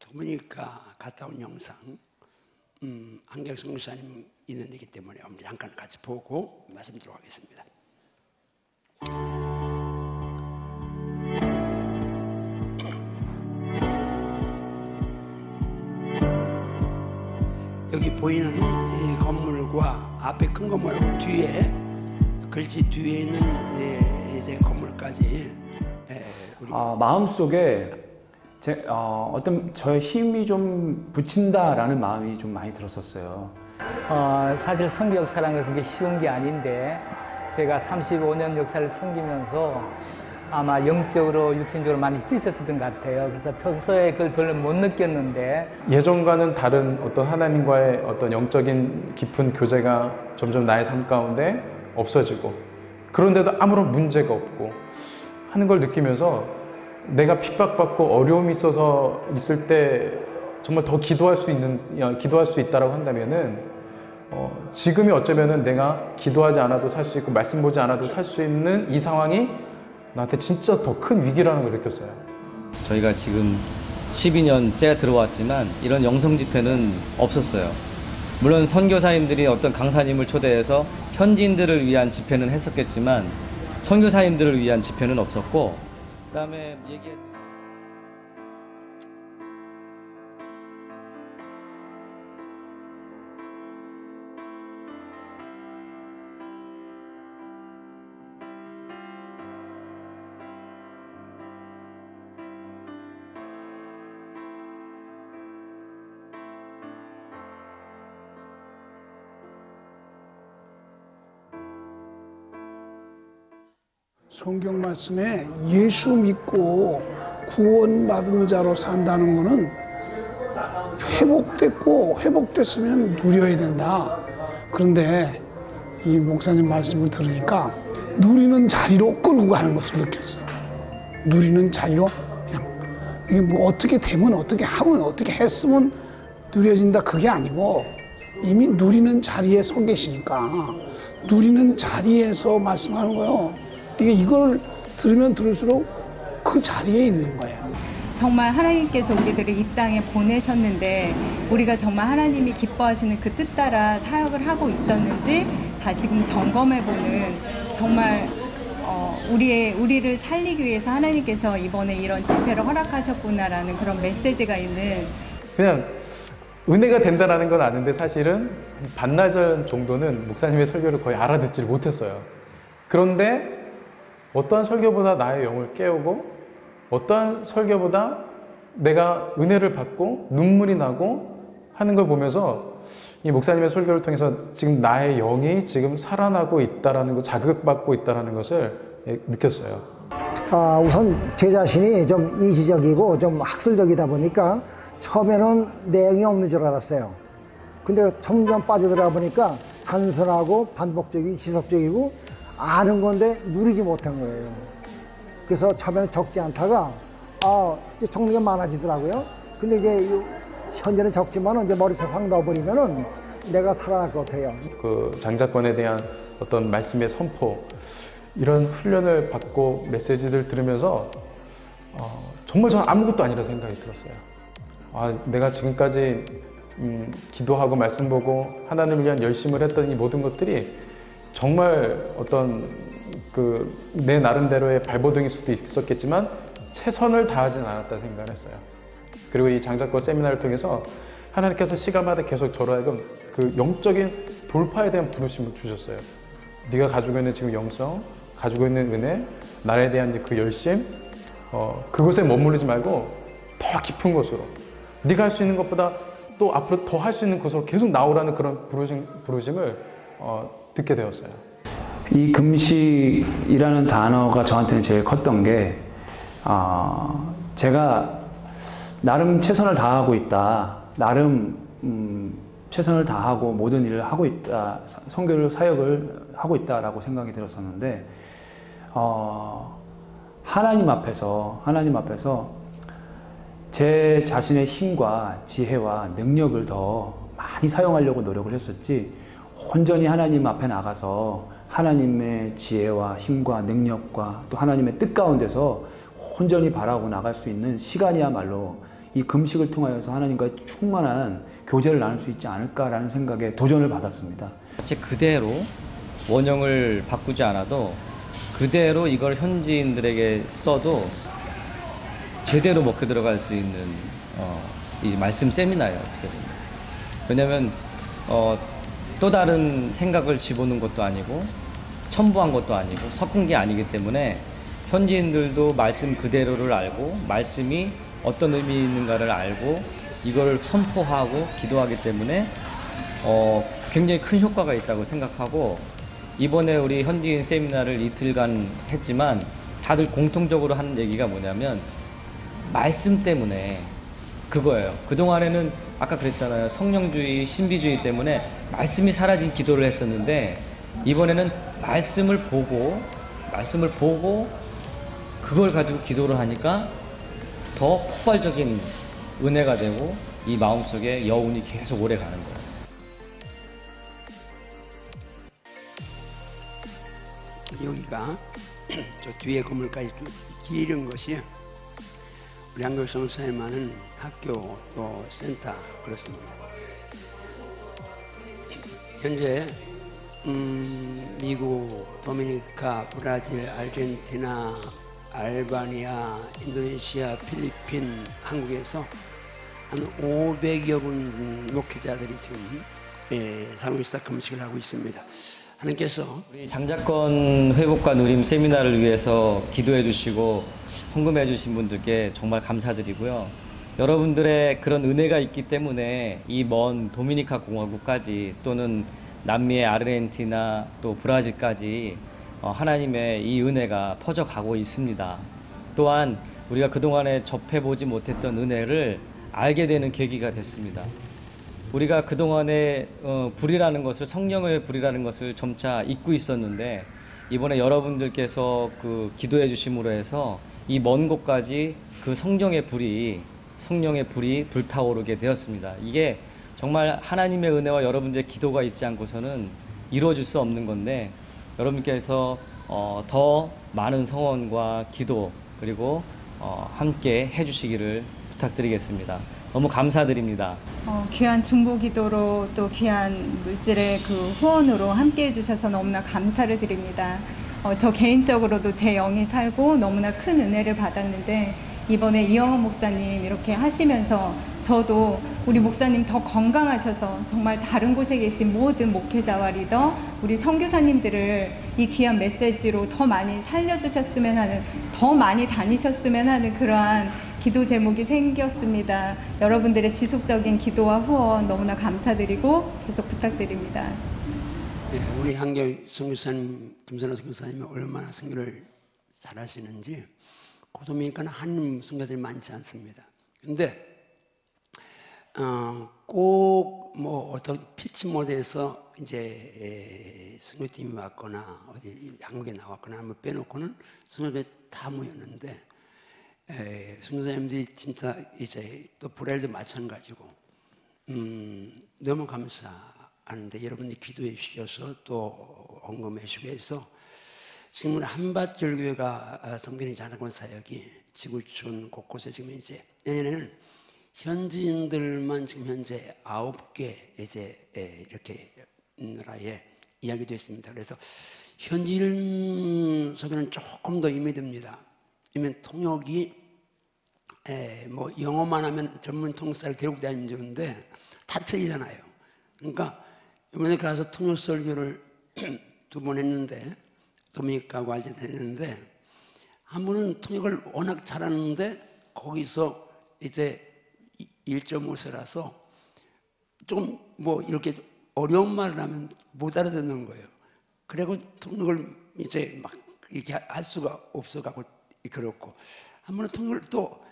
도미니카 갔다 온 영상, 한경숙 목사님 있는 데기 때문에 잠깐 같이 보고 말씀드리도록 하겠습니다. 여기 보이는 이 건물과 앞에 큰 건물하고 뒤에 글씨 뒤에 있는 이제 건물까지 마음속에 어떤 저의 힘이 좀 붙인다라는 마음이 좀 많이 들었었어요. 사실 선교 역사라는 것은 게 쉬운 게 아닌데 제가 35년 역사를 섬기면서 아마 영적으로 육신적으로 많이 뛰셨었던 것 같아요. 그래서 평소에 그걸 별로 못 느꼈는데 예전과는 다른 어떤 하나님과의 어떤 영적인 깊은 교제가 점점 나의 삶 가운데 없어지고 그런데도 아무런 문제가 없고 하는 걸 느끼면서 내가 핍박받고 어려움이 있을 때 정말 더 기도할 수 있다라고 한다면은 지금이 어쩌면은 내가 기도하지 않아도 살 수 있고 말씀 보지 않아도 살 수 있는 이 상황이 나한테 진짜 더 큰 위기라는 걸 느꼈어요. 저희가 지금 12년째 들어왔지만 이런 영성 집회는 없었어요. 물론 선교사님들이 어떤 강사님을 초대해서 현지인들을 위한 집회는 했었겠지만 선교사님들을 위한 집회는 없었고, 그다음에 얘기했듯이 성경 말씀에 예수 믿고 구원받은 자로 산다는 것은 회복됐으면 누려야 된다. 그런데 이 목사님 말씀을 들으니까 누리는 자리로 끌고 가는 것을 느꼈어요. 누리는 자리로 그냥 이게 뭐 어떻게 되면 어떻게 하면 어떻게 했으면 누려진다 그게 아니고 이미 누리는 자리에 서 계시니까 누리는 자리에서 말씀하는 거예요. 이걸 들으면 들을수록 그 자리에 있는 거예요. 정말 하나님께서 우리들을 이 땅에 보내셨는데 우리가 정말 하나님이 기뻐하시는 그 뜻 따라 사역을 하고 있었는지 다시금 점검해보는 정말 우리를 살리기 위해서 하나님께서 이번에 이런 집회를 허락하셨구나라는 그런 메시지가 있는, 그냥 은혜가 된다는 건 아는데 사실은 반나절 정도는 목사님의 설교를 거의 알아듣지를 못했어요. 그런데 어떠한 설교보다 나의 영을 깨우고 어떠한 설교보다 내가 은혜를 받고 눈물이 나고 하는 걸 보면서 이 목사님의 설교를 통해서 지금 나의 영이 지금 살아나고 있다는 거, 자극받고 있다는 것을 느꼈어요. 우선 제 자신이 좀 이기적이고 좀 학술적이다 보니까 처음에는 내용이 없는 줄 알았어요. 근데 점점 빠져들어가 보니까 단순하고 반복적이고 지속적이고 아는 건데 누리지 못한 거예요. 그래서 처음에는 적지 않다가 이제 적는 게 많아지더라고요. 근데 이제 현재는 적지만 이제 머리채 확 넣어버리면은 내가 살아날 것 같아요. 그 장자권에 대한 어떤 말씀의 선포, 이런 훈련을 받고 메시지를 들으면서 정말 저는 아무것도 아니라 생각이 들었어요. 내가 지금까지 기도하고 말씀 보고 하나님을 위한 열심을 했던 이 모든 것들이 정말 어떤 내 나름대로의 발버둥일 수도 있었겠지만 최선을 다하진 않았다 생각을 했어요. 그리고 이 장자권 세미나를 통해서 하나님께서 시간마다 계속 저로 하여금 그 영적인 돌파에 대한 부르심을 주셨어요. 네가 가지고 있는 지금 영성, 가지고 있는 은혜, 나라에 대한 그 열심, 그곳에 머무르지 말고 더 깊은 곳으로, 네가 할 수 있는 것보다 또 앞으로 더 할 수 있는 곳으로 계속 나오라는 그런 부르심을 듣게 되었어요. 이 금식이라는 단어가 저한테는 제일 컸던 게 제가 나름 최선을 다하고 있다, 나름 최선을 다하고 모든 일을 하고 있다, 선교를 사역을 하고 있다라고 생각이 들었었는데 하나님 앞에서 제 자신의 힘과 지혜와 능력을 더 많이 사용하려고 노력을 했었지, 온전히 하나님 앞에 나가서 하나님의 지혜와 힘과 능력과 또 하나님의 뜻 가운데서 온전히 바라고 나갈 수 있는 시간이야말로 이 금식을 통하여서 하나님과 충만한 교제를 나눌 수 있지 않을까라는 생각에 도전을 받았습니다. 제 그대로 원형을 바꾸지 않아도 그대로 이걸 현지인들에게 써도 제대로 먹혀 들어갈 수 있는 이 말씀 세미나예요. 어떻게 보면. 왜냐하면 또 다른 생각을 집어넣은 것도 아니고 첨부한 것도 아니고 섞은 게 아니기 때문에 현지인들도 말씀 그대로를 알고 말씀이 어떤 의미 있는가를 알고 이걸 선포하고 기도하기 때문에 굉장히 큰 효과가 있다고 생각하고, 이번에 우리 현지인 세미나를 이틀간 했지만 다들 공통적으로 하는 얘기가 뭐냐면 말씀 때문에 그거예요. 그동안에는 아까 그랬잖아요. 성령주의, 신비주의 때문에 말씀이 사라진 기도를 했었는데 이번에는 말씀을 보고 그걸 가지고 기도를 하니까 더 폭발적인 은혜가 되고 이 마음속에 여운이 계속 오래 가는 거예요. 여기가 저 뒤에 건물까지 길은 것이 우리 한국 선교사님 하는 학교 또 센터 그렇습니다. 현재 미국, 도미니카, 브라질, 아르헨티나, 알바니아, 인도네시아, 필리핀, 한국에서 한 500여 분 목회자들이 지금 사무실사 금식을 하고 있습니다. 하나님께서 우리 장자권 회복과 누림 세미나를 위해서 기도해 주시고 헌금해 주신 분들께 정말 감사드리고요. 여러분들의 그런 은혜가 있기 때문에 이 먼 도미니카 공화국까지 또는 남미의 아르헨티나 또 브라질까지 하나님의 이 은혜가 퍼져가고 있습니다. 또한 우리가 그동안에 접해보지 못했던 은혜를 알게 되는 계기가 됐습니다. 우리가 그동안에 불이라는 것을, 성령의 불이라는 것을 점차 잊고 있었는데 이번에 여러분들께서 그 기도해 주심으로 해서 이 먼 곳까지 그 성령의 불이 불타오르게 되었습니다. 이게 정말 하나님의 은혜와 여러분들의 기도가 있지 않고서는 이루어질 수 없는 건데, 여러분께서 더 많은 성원과 기도 그리고 함께 해주시기를 부탁드리겠습니다. 너무 감사드립니다. 귀한 중보기도로 또 귀한 물질의 그 후원으로 함께 해주셔서 너무나 감사를 드립니다. 저 개인적으로도 제 영이 살고 너무나 큰 은혜를 받았는데 이번에 이영호 목사님 이렇게 하시면서 저도 우리 목사님 더 건강하셔서 정말 다른 곳에 계신 모든 목회자와 리더, 우리 선교사님들을 이 귀한 메시지로 더 많이 살려주셨으면 하는, 더 많이 다니셨으면 하는 그러한 기도 제목이 생겼습니다. 여러분들의 지속적인 기도와 후원 너무나 감사드리고 계속 부탁드립니다. 네, 우리 한결 선교사님, 김선호 선교사님이 얼마나 선교를 잘하시는지 도미니카는 한 선교사들이 많지 않습니다. 근데 꼭 뭐 어떤 피치 모드에서 이제 선교팀이 왔거나 어디 한국에 나왔거나 한번 빼놓고는 선교사들이 다 모였는데 선교사님들이 진짜 이제 또 브라질도 마찬가지고 너무 감사하는데 여러분들이 기도해 주셔서 또 헌금해 주시고 해서 지금 우리 한밭열교회가 성변이 장자권 사역이 지구촌 곳곳에 지금 이제 내년에는 현지인들만 지금 현재 9개 이제 이렇게 나라에 이야기되어 있습니다. 그래서 현지인 속에는 조금 더 힘이 듭니다. 왜냐면 통역이 뭐 영어만 하면 전문 통역사를 데리고 다니면 좋은데 다 틀리잖아요. 그러니까 이번에 가서 통역 설교를 2번 했는데 도미니카하고 아르헨티나 했는데 한 번은 통역을 워낙 잘하는데 거기서 이제 1.5세라서 좀 뭐 이렇게 어려운 말을 하면 못 알아듣는 거예요. 그리고 통역을 이제 막 이렇게 할 수가 없어가고 그렇고 한 번은 통역을 또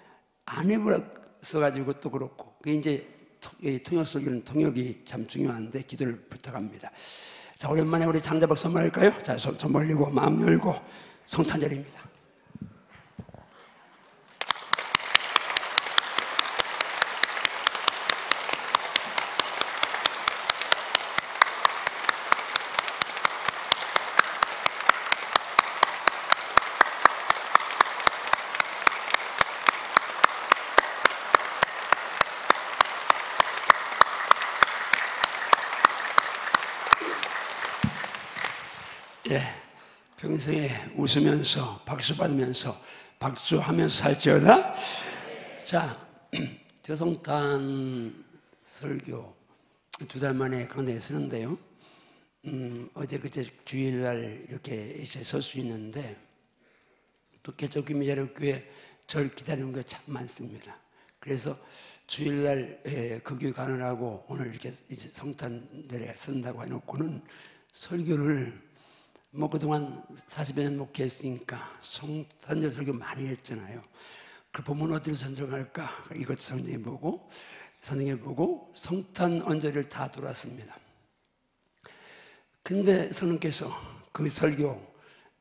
안 해버렸어가지고 또 그렇고 이제 통역 설교는 통역이 참 중요한데 기도를 부탁합니다. 자, 오랜만에 우리 장자박 선물할까요? 자, 손 벌리고 마음 열고 성탄절입니다. 예, 평생에 웃으면서 박수 받으면서 박수하면서 살지어다. 자, 저성탄 설교 2달 만에 강단에 서는데요. 어제 그제 주일날 이렇게 이제 설 수 있는데 또 개척기미자력교회 절 기다리는 게 참 많습니다. 그래서 주일날 그 교회 가느라고 오늘 이렇게 이제 성탄절에 쓴다고 해놓고는 설교를 뭐 그동안 40여 년 목회했으니까 성탄절 설교 많이 했잖아요. 그 본문 어디로 선정할까? 이것도 선정해보고 성탄 언저리를 다 돌았습니다. 근데 성령께서 그 설교,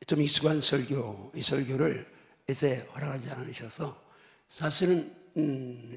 좀 익숙한 설교, 이 설교를 이제 허락하지 않으셔서 사실은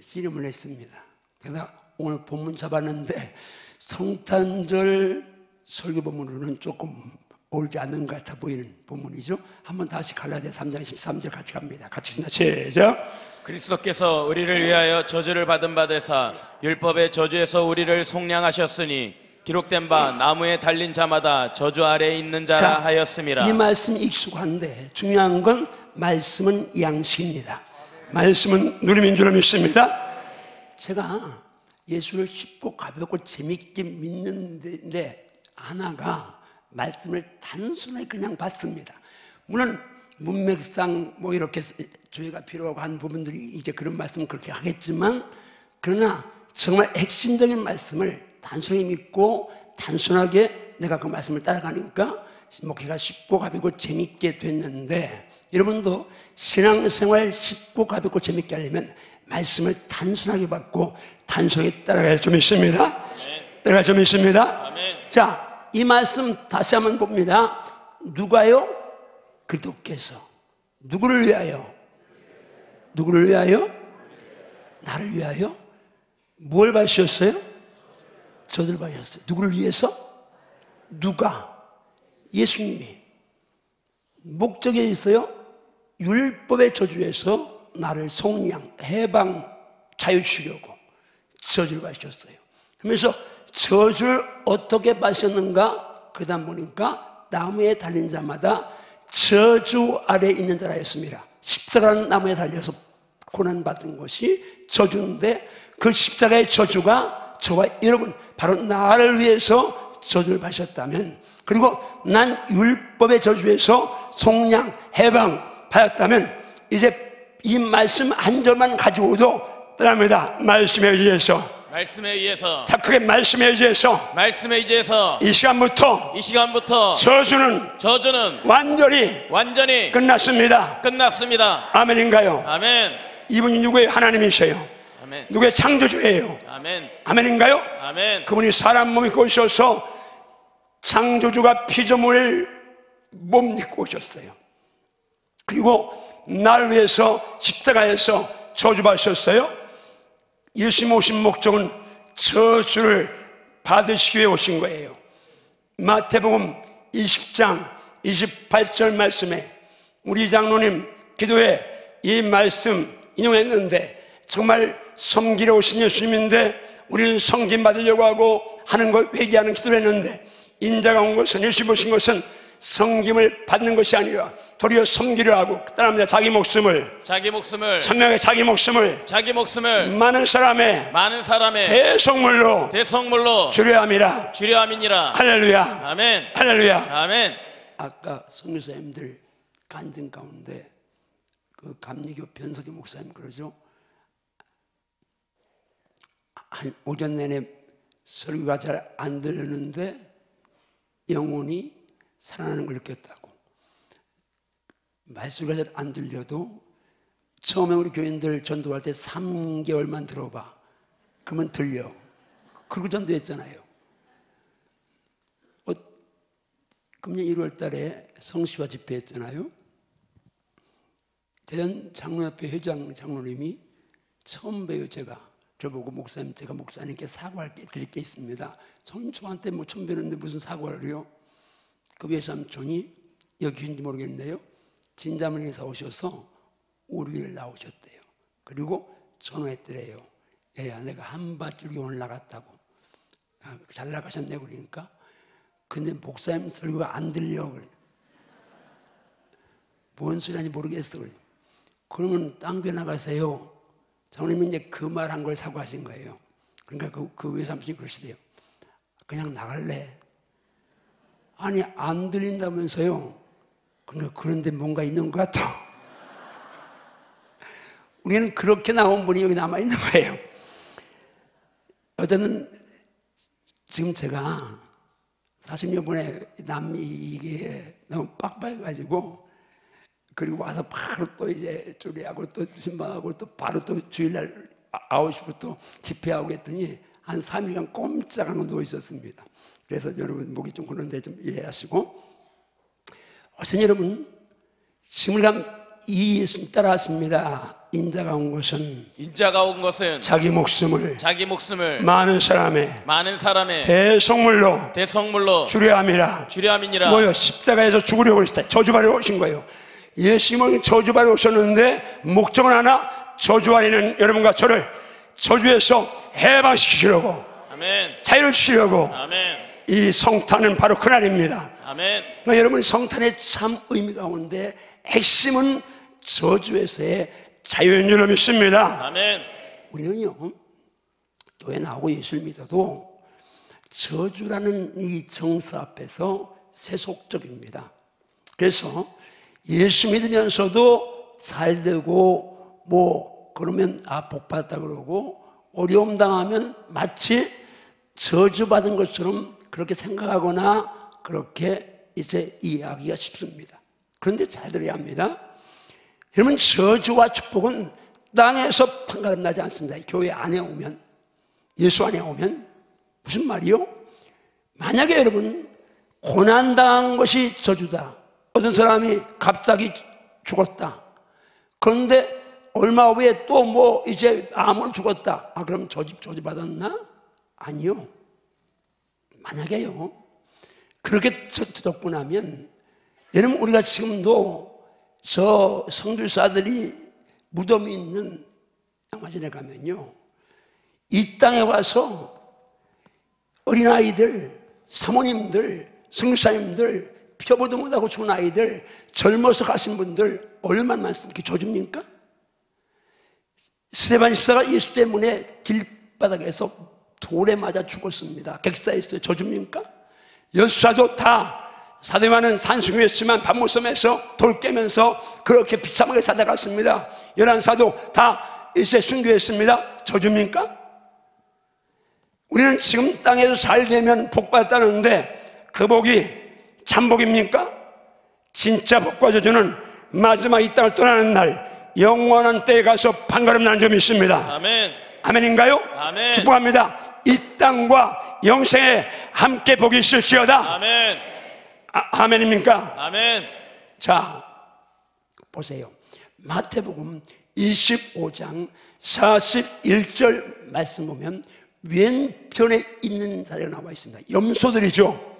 씨름을 했습니다. 그래서 오늘 본문 잡았는데 성탄절 설교 본문으로는 조금 옳지 않는 것 같아 보이는 본문이죠. 한번 다시 갈라디아 3장 13절 같이 갑니다. 같이 시작. 그리스도께서 우리를 위하여 저주를 받은 바 되사 율법의 저주에서 우리를 속량하셨으니 기록된 바 나무에 달린 자마다 저주 아래에 있는 자라 하였음이라. 이 말씀이 익숙한데 중요한 건 말씀은 양식입니다. 말씀은 누림인 줄 믿습니다. 제가 예수를 쉽고 가볍고 재밌게 믿는데 하나가 말씀을 단순하게 그냥 받습니다. 물론 문맥상 뭐 이렇게 조회가 필요하고 한 부분들이 이제 그런 말씀은 그렇게 하겠지만, 그러나 정말 핵심적인 말씀을 단순히 믿고 단순하게 내가 그 말씀을 따라가니까 목회가 쉽고 가볍고 재밌게 됐는데, 여러분도 신앙생활 쉽고 가볍고 재밌게 하려면 말씀을 단순하게 받고 단순하게 따라갈 좀 있습니다. 따라갈 좀 있습니다. 자, 이 말씀 다시 한번 봅니다. 누가요? 그리스도께서 누구를 위하여? 누구를 위하여? 나를 위하여? 뭘 받으셨어요? 저들 받으셨어요. 누구를 위해서? 누가? 예수님이. 목적이 있어요? 율법의 저주에서 나를 속량, 해방, 자유주려고 저주를 받으셨어요. 그러면서 저주를 어떻게 받으셨는가? 그 다음 보니까 나무에 달린 자마다 저주 아래에 있는 자라 했습니다. 십자가라는 나무에 달려서 고난받은 것이 저주인데, 그 십자가의 저주가 저와 여러분, 바로 나를 위해서 저주를 받으셨다면, 그리고 난 율법의 저주에서 속량, 해방 받았다면, 이제 이 말씀 한 절만 가지고도 떠납니다. 말씀에 의해서. 말씀에 의해서. 자, 크게 말씀에 의해서. 말씀에 의해서. 이 시간부터 저주는 완전히 끝났습니다. 아멘인가요? 아멘. 이분이 누구의 하나님이세요? 아멘. 누구의 창조주예요? 아멘. 아멘인가요? 아멘. 그분이 사람 몸 입고 오셔서 창조주가 피조물 몸 입고 오셨어요. 그리고 나를 위해서 십자가에서 저주받으셨어요. 예수님 오신 목적은 저주를 받으시기 위해 오신 거예요. 마태복음 20장 28절 말씀에 우리 장로님 기도에 이 말씀 인용했는데, 정말 섬기러 오신 예수님인데 우리는 섬김 받으려고 하고 하는 것 회개하는 기도를 했는데, 인자가 온 것은, 예수님 오신 것은 섬김을 받는 것이 아니라 도리어 섬기려 하고, 따릅니다. 자기 목숨을 천명의 자기 목숨을 많은 사람의 대속물로 주려 함이라. 할렐루야. 아멘. 할렐루야. 아멘. 아까 선교사님들 간증 가운데 그 감리교 변석희 목사님 그러죠. 한 오전 내내 설교가 잘 안 들렸는데 영혼이 살아나는 걸 느꼈다고. 말소리가 잘 안 들려도 처음에 우리 교인들 전도할 때 3개월만 들어봐. 그러면 들려. 그리고 전도했잖아요. 금년 1월 달에 성시화 집회했잖아요. 대전 장로협회 회장 장로님이 처음 봬요. 제가 저보고 목사님, 제가 목사님께 사과할 게 드릴 게 있습니다. 저한테 뭐 처음 뵈는데 무슨 사과를 해요? 그 외삼촌이 여기인지 모르겠네요. 진자문에서 오셔서 우리를 나오셨대요. 그리고 전화했더래요. 얘야, 내가 한밭줄기 오늘 나갔다고. 잘 나가셨네 그러니까. 근데 목사님 설교가 안 들려. 뭔 소리 하는지 모르겠어. 그러면 딴 교회 나가세요. 장로님은 이제 그 말 한 걸 사고하신 거예요. 그러니까 그 외삼촌이 그러시대요. 그냥 나갈래. 아니 안 들린다면서요. 그러니까 그런데 뭔가 있는 것 같아. 우리는 그렇게 나온 분이 여기 남아있는 거예요. 어제는 지금 제가 사실 이번에 남미 이게 너무 빡빡해가지고 그리고 와서 바로 또 이제 조리하고 또 신방하고 또 바로 또 주일날 9시부터 또 집회하고 했더니 한 3일간 꼼짝하고 누워 있었습니다. 그래서 여러분 목이 좀 그런데 좀 이해하시고, 어선 여러분 스물감 이 예수님 따라왔습니다. 인자가 온 것은 자기 목숨을 많은 사람의 대속물로 주려 함이라. 뭐요? 십자가에서 죽으려고 오셨다. 저주받으러 오신 거예요. 예수님은 저주받으러 오셨는데 목적은 하나, 저주받는 여러분과 저를 저주에서 해방시키려고, 자유를 주시려고. 이 성탄은 바로 그날입니다. 그러니까 여러분, 성탄의 참 의미 가운데 핵심은 저주에서의 자유인 줄 믿습니다. 우리는요, 교회 나오고 예수를 믿어도 저주라는 이 정서 앞에서 세속적입니다. 그래서 예수 믿으면서도 잘 되고 뭐 그러면 복 받았다 그러고, 어려움 당하면 마치 저주받은 것처럼 그렇게 생각하거나 그렇게 이제 이해하기가 쉽습니다. 그런데 잘 들어야 합니다. 여러분, 저주와 축복은 땅에서 판가름 나지 않습니다. 교회 안에 오면, 예수 안에 오면. 무슨 말이요? 만약에 여러분 고난당한 것이 저주다. 어떤 사람이 갑자기 죽었다. 그런데 얼마 후에 또 뭐 이제 암으로 죽었다. 그럼 저주 받았나? 아니요. 만약에요, 그렇게 듣고 나면, 여러분, 우리가 지금도 저 성교사들이 무덤이 있는 양화전에 가면요, 이 땅에 와서 어린아이들, 사모님들, 성교사님들, 펴보도 못하고 죽은 아이들, 젊어서 가신 분들 얼마나 많습니까? 저줍니까? 스데반 집사가 예수 때문에 길바닥에서 돌에 맞아 죽었습니다. 객사했어요. 저줍니까? 여수사도 다, 사도 요한은 산수교였지만 밤모섬에서 돌 깨면서 그렇게 비참하게 살아갔습니다. 11사도 다 이제 순교했습니다. 저줍니까? 우리는 지금 땅에서 잘 되면 복 받았다는데 그 복이 참복입니까? 진짜 복과 저주는 마지막 이 땅을 떠나는 날, 영원한 때에 가서 판가름 나는 점이 있습니다. 아멘인가요? 축복합니다. 이 땅과 영생에 함께 복이 있을지어다. 아멘입니까? 자, 보세요. 마태복음 25장 41절 말씀 보면 왼편에 있는 자리가 나와 있습니다. 염소들이죠.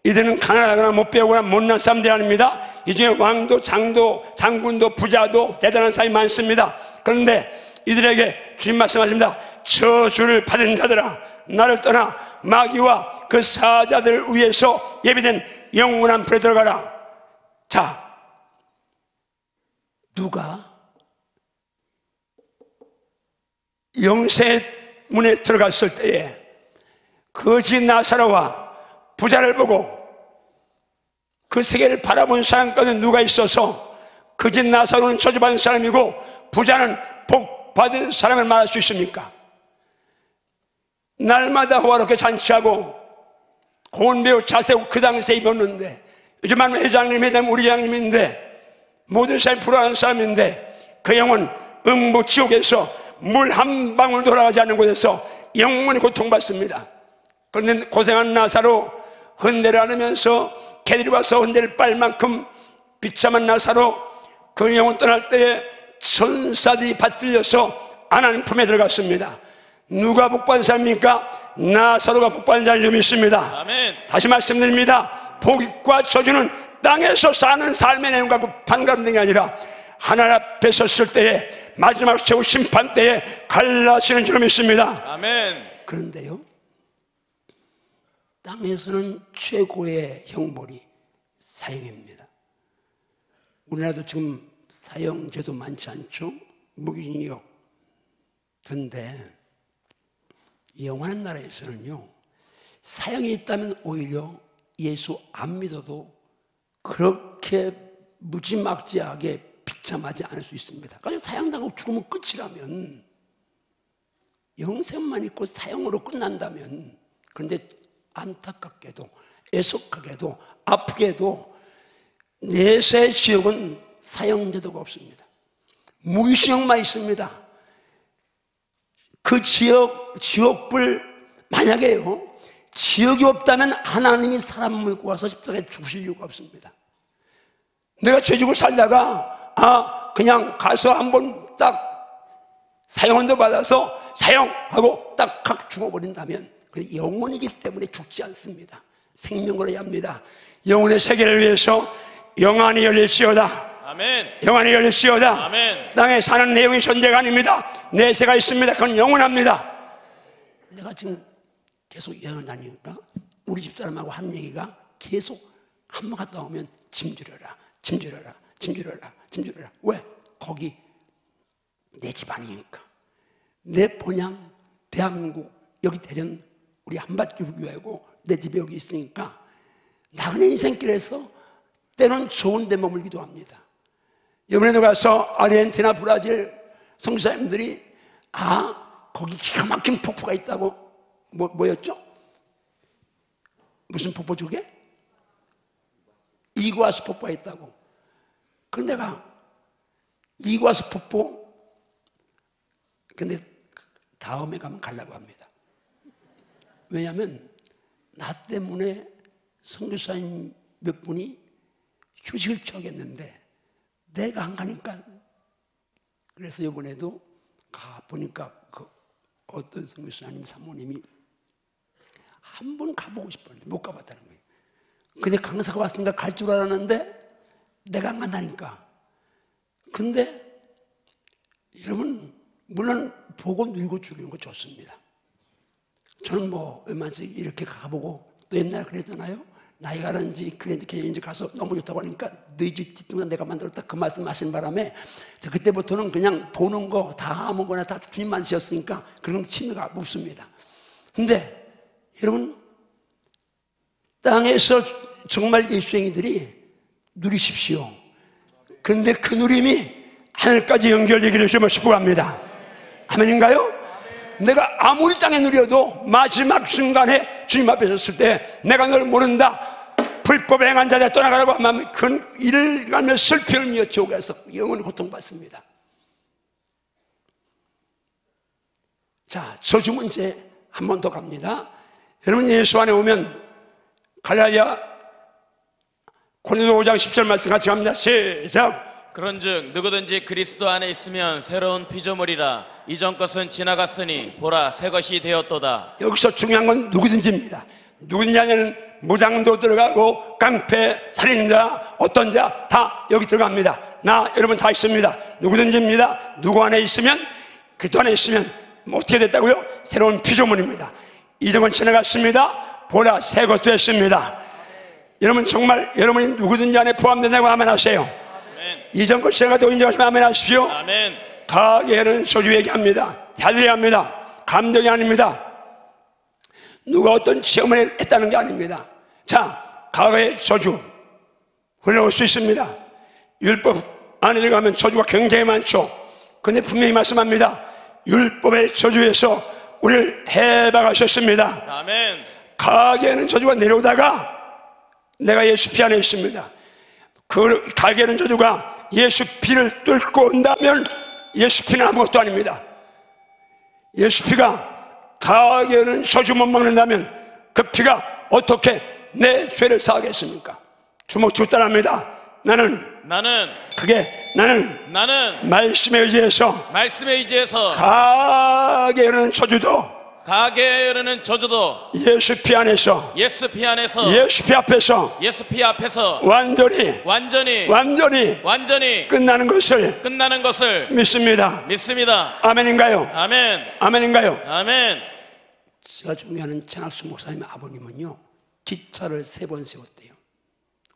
이들은 가난하거나 못 배우거나 못난 사람들이 아닙니다. 이 중에 왕도, 장도, 장군도, 부자도 대단한 사람이 많습니다. 그런데 이들에게 주님 말씀하십니다. 저주를 받은 자들아, 나를 떠나 마귀와 그 사자들을 위해서 예비된 영원한 불에 들어가라. 자, 누가 영생의 문에 들어갔을 때에 거지 나사로와 부자를 보고 그 세계를 바라본 사람 가운데 누가 있어서 거지 나사로는 저주받은 사람이고 부자는 복받은 사람을 말할 수 있습니까? 날마다 호화롭게 잔치하고 고운 배우 자세고 그 당시에 입었는데, 요즘 하면 회장님 우리 회장님인데 모든 사람이 부러워하는 사람인데 그 영혼 음부 지옥에서 물 한 방울 돌아가지 않는 곳에서 영원히 고통받습니다. 그런데 고생한 나사로 흔대를 안으면서 개들이 와서 흔대를 빨 만큼 비참한 나사로 그 영혼 떠날 때에 천사들이 받들려서 하나님 품에 들어갔습니다. 누가 복받은 사람입니까? 나사로가 복받은 자를 좀 있습니다. 다시 말씀드립니다. 복과 저주는 땅에서 사는 삶의 내용과 반감된 게 아니라 하나님 앞에 섰을 때에 마지막 최후 심판 때에 갈라지는 줄 믿습니다. 그런데요, 땅에서는 최고의 형벌이 사형입니다. 우리나라도 지금 사형제도 많지 않죠? 무기징역. 그런데 영원한 나라에서는요, 사형이 있다면 오히려 예수 안 믿어도 그렇게 무지막지하게 비참하지 않을 수 있습니다. 그러니까 사형당하고 죽으면 끝이라면, 영생만 있고 사형으로 끝난다면, 그런데 안타깝게도 애석하게도 아프게도 내세 지역은 사형제도가 없습니다. 무기징역만 있습니다. 그 지역불 만약에요, 지역이 없다면 하나님이 사람 물고 와서 십자가에 죽으실 이유가 없습니다. 내가 죄지고 살다가 그냥 가서 한번 딱 사형원도 받아서 사형하고 딱 각 죽어버린다면 영혼이기 때문에 죽지 않습니다. 생명으로 해야 합니다. 영혼의 세계를 위해서 영안이 열릴지어다. 아멘. 영안이 열릴지어다. 아멘. 땅에 사는 내용이 존재가 아닙니다. 내세가 있습니다. 그건 영원합니다. 내가 지금 계속 여행을 다니니까 우리 집사람하고 한 얘기가 계속 한 번 갔다 오면 짐지려라, 짐지려라, 짐지려라, 짐지려라. 왜? 거기 내 집 아니니까. 내 본향 대한민국, 여기 대전 우리 한밭교회고 내 집이 여기 있으니까 나그네 인생길에서 때론 좋은 데 머물기도 합니다. 이번에도 가서 아르헨티나, 브라질 선교사님들이 거기 기가 막힌 폭포가 있다고. 뭐였죠? 무슨 폭포 쪽에? 이구아수 폭포가 있다고. 그런데 내가 이구아수 폭포, 근데 다음에 가면 가려고 합니다. 왜냐하면 나 때문에 선교사님 몇 분이 휴식을 취하겠는데 내가 안 가니까. 그래서 이번에도 가보니까 그 어떤 선교사님 사모님이 한 번 가보고 싶었는데 못 가봤다는 거예요. 근데 강사가 왔으니까 갈 줄 알았는데 내가 안 간다니까. 근데 여러분, 물론 보고 누리고 죽이는 거 좋습니다. 저는 웬만치 이렇게 가보고, 또 옛날에 그랬잖아요. 나이가 가는지 그랜드 캐니언인지 가서 너무 좋다고 하니까 너희 집 뒷동산 내가 만들었다 그 말씀 하신 바람에 그때부터는 그냥 보는 거 다 아무거나 다 주님만 지었으니까 그런 취미가 없습니다. 근데 여러분, 땅에서 정말 예수의 행위들이 누리십시오. 근데 그 누림이 하늘까지 연결되기를 주님을 축복합니다. 아멘인가요? 내가 아무리 땅에 누려도 마지막 순간에 주님 앞에 섰을 때 내가 널 모른다, 불법을 행한 자들 떠나가라고 하면 그 이를 가며 슬픔을 미어 지옥에서 영원히 고통받습니다. 자, 저주 문제 한 번 더 갑니다. 여러분, 예수 안에 오면 갈라디아 고린도 5장 10절 말씀 같이 갑니다. 시작. 그런즉 누구든지 그리스도 안에 있으면 새로운 피조물이라. 이전 것은 지나갔으니 보라 새 것이 되었도다. 여기서 중요한 건 누구든지입니다. 누구든지 하냐는 무당도 들어가고 깡패, 살인자, 어떤 자 다 여기 들어갑니다. 나 여러분 다 있습니다. 누구든지입니다. 누구 안에 있으면, 그리스도 안에 있으면 어떻게 됐다고요? 새로운 피조물입니다. 이전 건 지나갔습니다. 보라 새 것도 됐습니다. 여러분, 정말 여러분이 누구든지 안에 포함된다고 하면 하세요. 이전 것 지나가도 인정하시면 아멘 하십시오. 아멘. 가게는 소주 얘기합니다. 달리합니다. 감정이 아닙니다. 누가 어떤 체험을 했다는 게 아닙니다. 자, 가게의 소주 흘러올 수 있습니다. 율법 안에 들어가면 저주가 굉장히 많죠. 근데 분명히 말씀합니다. 율법의 저주에서 우리를 해박하셨습니다. 아멘. 가게는 저주가 내려오다가 내가 예수 피 안에 있습니다. 그 가게는 저주가 예수 피를 뚫고 온다면 예수 피는 아무것도 아닙니다. 예수 피가 가게는 소주 못 먹는다면 그 피가 어떻게 내 죄를 사하겠습니까? 주먹 죽다랍니다. 나는 말씀에 의지해서 가게는 저주도 예수 피 안에서 예수 피 앞에서 완전히 끝나는 것을 믿습니다. 아멘인가요? 아멘인가요? 아멘. 제가 존경하는 전학수 목사님 아버님은요, 기차를 3번 세웠대요.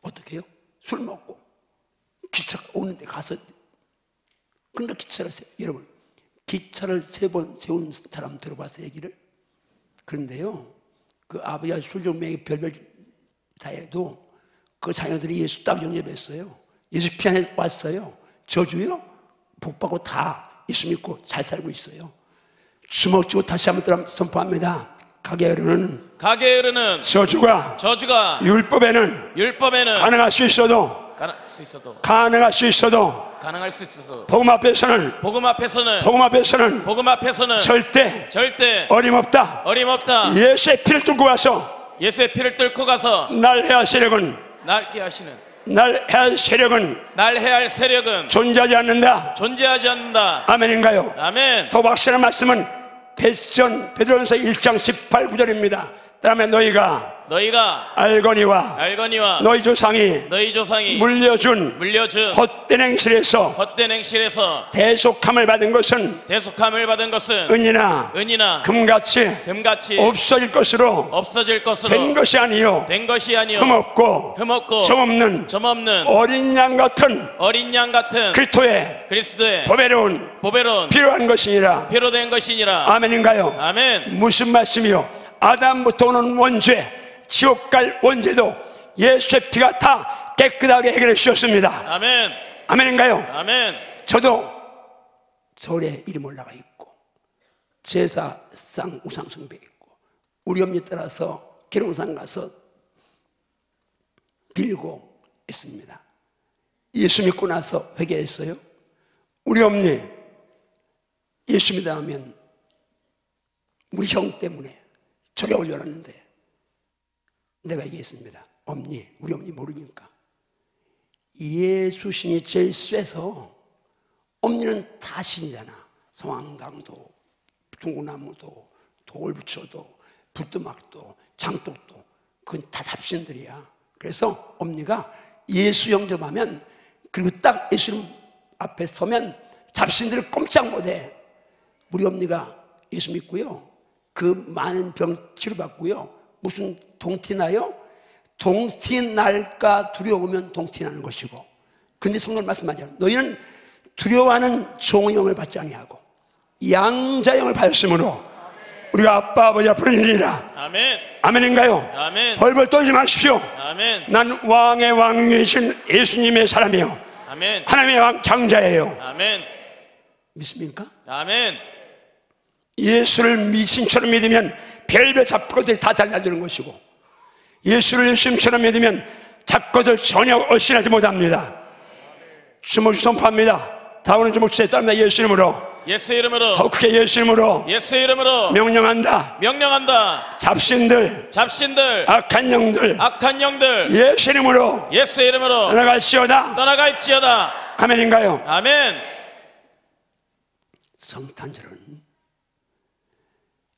어떻게 해요? 술 먹고 기차가 오는데 가서, 그러니까 기차를 여러분, 기차를 3번 세운 사람 들어봤어요, 얘기를? 그런데요, 그 아버지가 술정명이 별별 다 해도 그 자녀들이 예수 딱 영접했어요. 예수 피안에 왔어요. 저주요? 복받고 다 예수 믿고 잘 살고 있어요. 주먹 쥐고 다시 한번 선포합니다. 가게에 흐르는 저주가 율법에는 가능할 수 있어도 복음 앞에서는 절대 어림없다. 예수의 피를 뚫고 가서 날 해할 세력은 존재하지 않는다. 아멘인가요? 아멘. 더 확실한 말씀은 베드로전서 1장 18, 9절입니다. 그다음에 너희가 알거니와 너희 조상이 물려준 헛된 행실에서 대속함을 받은 것은 은이나 금같이 없어질 것으로 된 것이 아니요 흠없고 점없는 어린 양 같은 그리스도의 보배로운 필요한 것이니라. 아멘인가요? 아멘. 무슨 말씀이요? 아담부터 오는 원죄, 지옥 갈 원죄도 예수의 피가 다 깨끗하게 해결해 주셨습니다. 아멘. 아멘인가요? 아멘. 저도 절에 이름 올라가 있고 제사상 우상 숭배했고 우리 엄니 따라서 계룡산 가서 빌고 있습니다. 예수 믿고 나서 회개했어요. 우리 엄니 예수 믿으면 우리 형 때문에 절에 올려놨는데 내가 얘기했습니다. 우리 엄니 모르니까 예수 신이 제일 쎄서 엄니는 다 신이잖아. 성황당도 둥구나무도 돌부처도 불두막도 장독도 그건 다 잡신들이야. 그래서 엄니가 예수 영접하면 그리고 딱 예수님 앞에 서면 잡신들을 꼼짝 못해. 우리 엄니가 예수 믿고요, 그 많은 병 치료받고요, 무슨 동티 나요? 동티 날까 두려우면 동티 나는 것이고. 근데 성경 말씀하죠. 너희는 두려워하는 종영을 받지 아니하고 양자영을 받았으므로 우리가 아빠 아버지가 부르니라. 아멘. 아멘인가요? 아멘. 벌벌 떨지 마십시오. 아멘. 난 왕의 왕이신 예수님의 사람이요, 아멘. 하나님의 왕 장자예요. 아멘. 믿습니까? 아멘. 예수를 미신처럼 믿으면 별별 잡것들이 다 달라지는 것이고, 예수를 예수님처럼 믿으면 잡것들 전혀 얼씬하지 못합니다. 주먹 선포합니다. 다오는 주먹 주에 따릅니다. 예수 이름으로, 예수 이름으로, 더 크게 예수 이름으로, 예수 이름으로 명령한다. 잡신들, 악한 영들 예수 이름으로 떠나갈지어다. 아멘인가요? 아멘. 성탄절은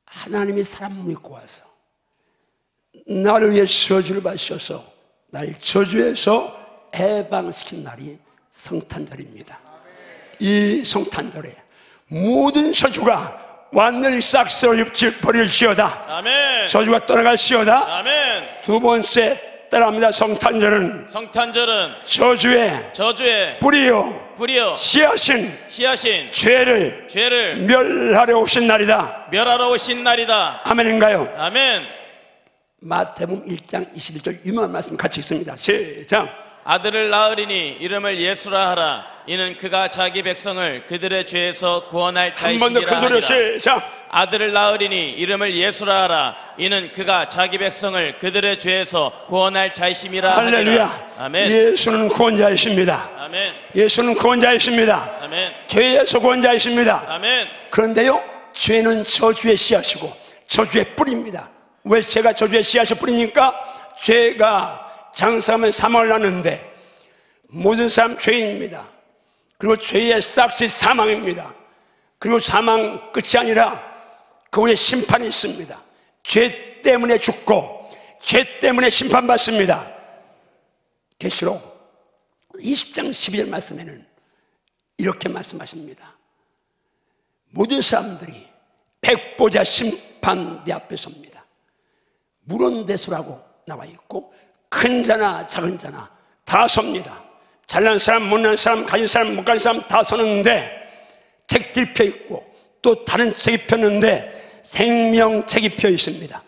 하나님이 사람 믿고 와서 나를 위해 저주를 받으셔서 날 저주에서 해방시킨 날이 성탄절입니다. 이 성탄절에 모든 저주가 완전히 싹 버릴지어다. 아멘. 저주가 떠나갈지어다. 아멘. 두 번째 따라합니다. 성탄절은 저주의 뿌리요 씨앗인 죄를 멸하러 오신 날이다. 아멘인가요? 아멘. 마태복음 1장 21절 유명한 말씀 같이 읽습니다. 시작. 아들을 낳으리니 이름을 예수라 하라. 이는 그가 자기 백성을 그들의 죄에서 구원할 자이시니라. 한 번 더 큰 소리로 시작. 아들을 낳으리니 이름을 예수라 하라. 이는 그가 자기 백성을 그들의 죄에서 구원할 자이심이라. 할렐루야. 아멘. 예수는 구원자이십니다. 아멘. 예수는 구원자이십니다. 아멘. 죄에서 구원자이십니다. 아멘. 그런데요, 죄는 저주의 씨앗이고 저주의 뿌리입니다. 왜 죄가 저주의 씨앗을 뿌리니까? 죄가 장사하면 사망을 낳는데 모든 사람 죄인입니다. 그리고 죄의 싹이 사망입니다. 그리고 사망 끝이 아니라 그 후에 심판이 있습니다. 죄 때문에 죽고 죄 때문에 심판받습니다. 계시록 20장 12절 말씀에는 이렇게 말씀하십니다. 모든 사람들이 백보자 심판대 앞에 섭니다. 물원대소라고 나와 있고 큰 자나 작은 자나 다 섭니다. 잘난 사람, 못난 사람, 가진 사람, 못 가진 사람 다 서는데 책들이 펴 있고 또 다른 책이 폈는데 생명책이 펴 있습니다.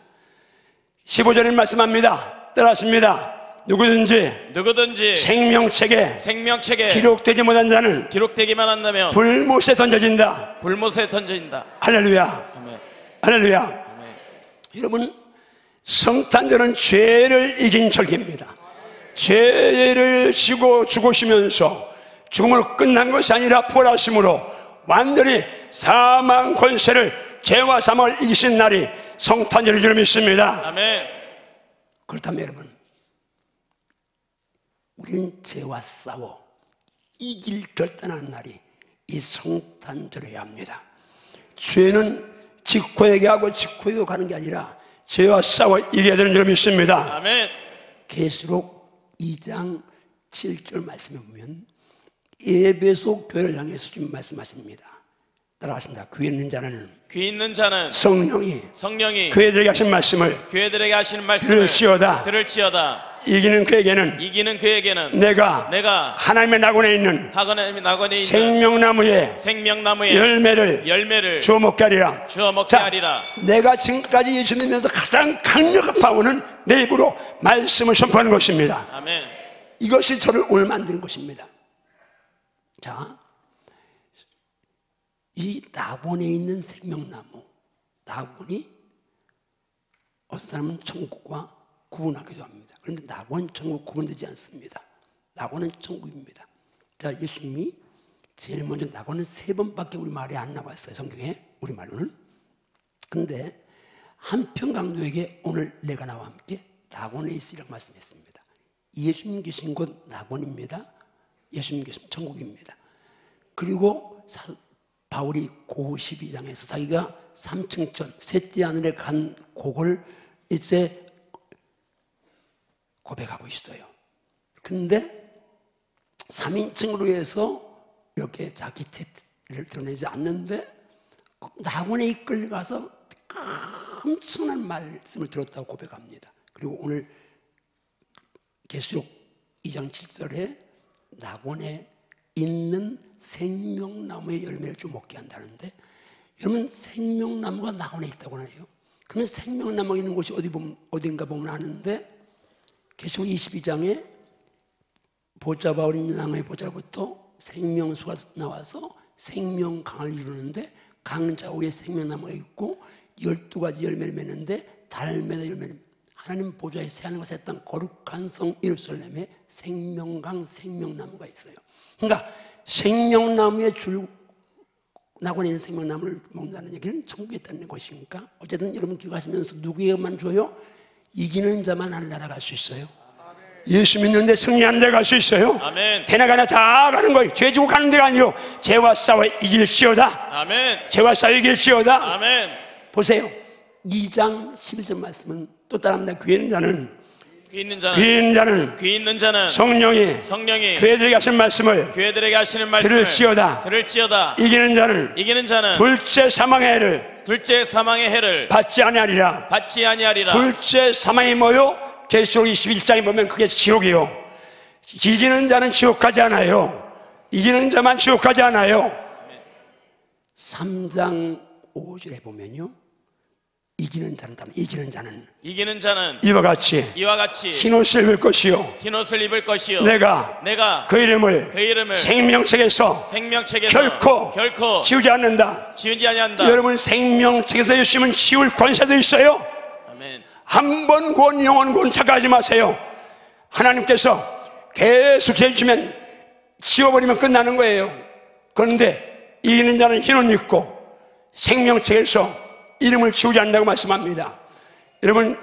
15절에 말씀합니다. 따라하십니다. 누구든지 생명책에 기록되기만 한다면 불못에 던져진다. 할렐루야. 아멘. 할렐루야. 아멘. 여러분, 성탄절은 죄를 이긴 절기입니다. 죄를 지고 죽으시면서 죽음으로 끝난 것이 아니라 부활하심으로 완전히 사망 권세를, 죄와 사망을 이기신 날이 성탄절인 줄 믿습니다. 아멘. 그렇다면 여러분, 우리는 죄와 싸워 이길 결단하는 날이 이 성탄절이어야 합니다. 죄는 직후에게 하고 직후에게 가는 게 아니라 죄와 싸워 이겨야 되는 줄 믿습니다. 아멘. 계시록 2장 7절 말씀에 보면 에베소 교회를 향해서 주님 말씀하십니다. 따라하십니다. 귀 있는 자는 성령이 교회들에게 하신 말씀을 들을지어다. 이기는 그에게는 내가 하나님의 낙원에 있는 생명나무의 열매를 주어 먹게 하리라. 자, 내가 지금까지 예수 믿으면서 가장 강력한 파워는 내 입으로 말씀을 선포하는 것입니다. 아멘. 이것이 저를 오늘 만드는 것입니다. 자, 이 낙원에 있는 생명나무, 낙원이 어떤 사람은 천국과 구분하기도 합니다. 그런데 낙원, 천국 구분되지 않습니다. 낙원은 천국입니다. 자, 예수님이 제일 먼저 낙원은 3번밖에 우리 말이 안 나왔어요. 성경에, 우리 말로는. 근데 한평강도에게 오늘 내가 나와 함께 낙원에 있으리라고 말씀했습니다. 예수님 계신 곳 낙원입니다. 예수님 계신 천국입니다. 그리고 바울이 고 12장에서 자기가 3층천 셋째 하늘에 간 그걸 이제 고백하고 있어요. 근데 3인칭으로 해서 이렇게 자기 태를 드러내지 않는데 낙원에 이끌려가서 엄청난 말씀을 들었다고 고백합니다. 그리고 오늘 계시록 2장 7절에 낙원에 있는 생명나무의 열매를 좀 먹게 한다는데, 여러분 생명나무가 낙원에 있다고 하네요. 그러면 생명나무가 있는 곳이 어딘가 보면 아는데, 계시록 22장에 보좌 바울인 양의 보좌부터 생명수가 나와서 생명강을 이루는데 강 좌우에 생명나무가 있고 12가지 열매를 맺는데 달매다 열매를, 하나님 보좌의 새하늘과 새 땅 거룩한 성 예루살렘에 생명강 생명나무가 있어요. 그러니까 생명나무의 낙원에 있는 생명나무를 먹는다는 얘기는 천국에 있다는 것이니까, 어쨌든 여러분 기억하시면서 누구에게만 줘요? 이기는 자만 하늘나라 갈 수 있어요. 예수 믿는데 승리하는 데 갈 수 있어요. 아멘. 대나가나 다 가는 거예요. 죄 지고 가는 데가 아니요 죄와 싸워 이길시오다. 아멘. 죄와 싸워 이길시오다. 아멘. 보세요. 2장 11절 말씀은 또 따라합니다. 귀 있는 자는 성령이 교회들에게 하시는 말씀을 들을지어다. 이기는 자는 둘째 사망의 해를 받지 아니하리라. 둘째 사망이 뭐요? 계시록 21장에 보면 그게 지옥이요. 이기는 자는 지옥 가지 않아요. 이기는 자만 지옥 가지 않아요. 3장 5절에 보면요, 이기는 자는 이와 같이 흰옷을 입을 것이요 내가 그 이름을 생명책에서 결코 지우지 않는다. 여러분 생명책에서 예수님은 지울 권세도 있어요. 아멘. 한 번 구원 영원 구원 착각하지 마세요. 하나님께서 계속 해주시면 지워버리면 끝나는 거예요. 그런데 이기는 자는 흰옷 입고 생명책에서 이름을 지우지 않는다고 말씀합니다. 여러분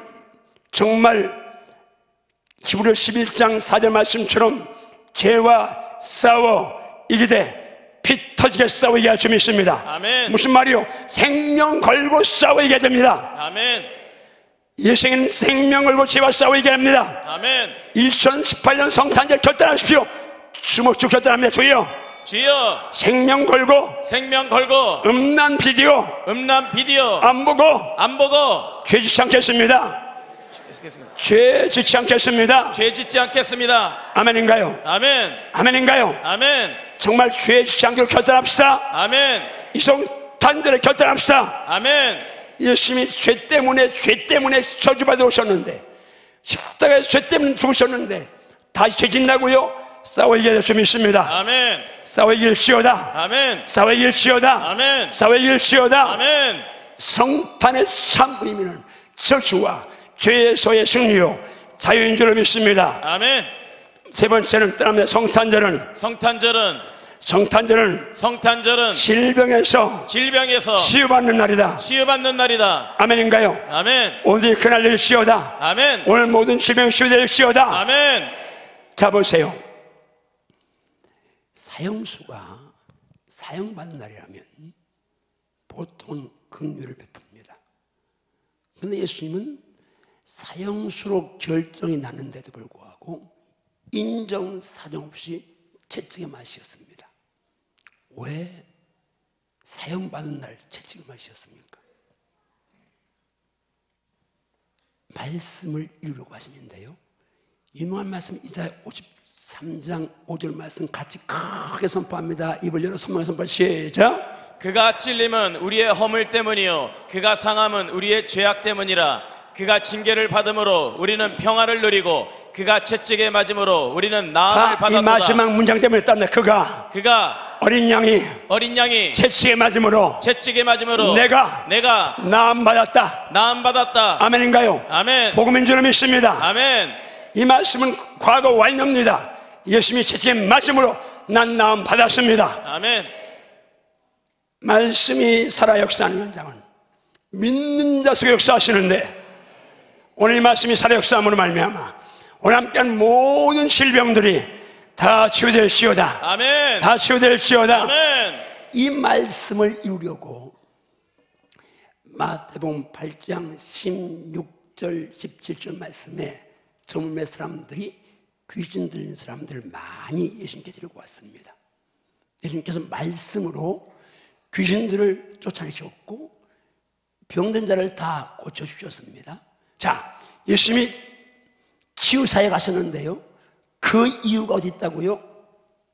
정말 히브리 11장 4절 말씀처럼 죄와 싸워 이기되 피 터지게 싸워 이겨야 할 줄 믿습니다. 아멘. 무슨 말이요? 생명 걸고 싸워 이겨야 됩니다. 아멘. 예수님은 생명 걸고 죄와 싸워 이겨야 합니다. 아멘. 2018년 성탄절 결단하십시오. 주먹죽 결단합니다. 주여 생명 걸고 음란 비디오 안 보고 죄짓지 않겠습니다. 죄 짓지 않겠습니다. 죄 짓지 않겠습니다. 아멘인가요? 아멘. 아멘인가요? 아멘. 정말 죄 짓지 않기로 결단합시다. 아멘. 이 성탄절에 결단합시다. 아멘. 예수님이 죄 때문에 저주받아 오셨는데, 십자가에서 죄 때문에 죽으셨는데 다시 죄 짓나고요? 싸워 이길 수 믿습니다. 아멘. 싸워 이길시오다. 아멘. 싸워 이길시오다. 아멘. 싸워 이길시오다. 아멘. 성탄의 참 의미는 저주와 죄에서의 승리요 자유인 줄로 믿습니다. 아멘. 세 번째는 떠납니다. 성탄절은 질병에서 치유받는 날이다. 아멘인가요? 아멘. 오늘 그날 일시오다. 아멘. 오늘 모든 질병 치유될시오다. 아멘. 자 보세요. 사형수가 사형받는 날이라면 보통은 긍휼을 베풉니다. 그런데 예수님은 사형수로 결정이 났는데도 불구하고 인정사정 없이 채찍에 맞으셨습니다. 왜 사형받는 날 채찍에 맞으셨습니까? 말씀을 이루려고 하시는데요, 유명한 말씀 이사야 53장 5절 말씀 같이 크게 선포합니다. 입을 열어 손목에 선포 시작. 그가 찔림은 우리의 허물 때문이요 그가 상함은 우리의 죄악 때문이라. 그가 징계를 받음으로 우리는 평화를 누리고 그가 채찍에 맞음으로 우리는 나음을 받았도다. 이 마지막 문장 때문에 땀나. 그가 어린 양이 채찍에 맞음으로 내가 나음 받았다. 아멘인가요? 아멘. 복음인 줄 믿습니다. 아멘. 이 말씀은 과거 완료입니다. 예수님이 채찍에 맞음으로 난 나음 받았습니다. 아멘. 말씀이 살아 역사하는 현장은 믿는 자 속에 역사하시는데, 오늘 이 말씀이 살아 역사함으로 말미암아 오늘 함께한 모든 질병들이 다 치유될지어다. 아멘. 다 치유될지어다. 아멘. 이 말씀을 이루려고 마태복음 8장 16절 17절 말씀에 저물매 사람들이 귀신 들린 사람들을 많이 예수님께 데리고 왔습니다. 예수님께서 말씀으로 귀신들을 쫓아내셨고 병든 자를 다 고쳐주셨습니다. 자, 예수님이 치유사에 가셨는데요, 그 이유가 어디 있다고요?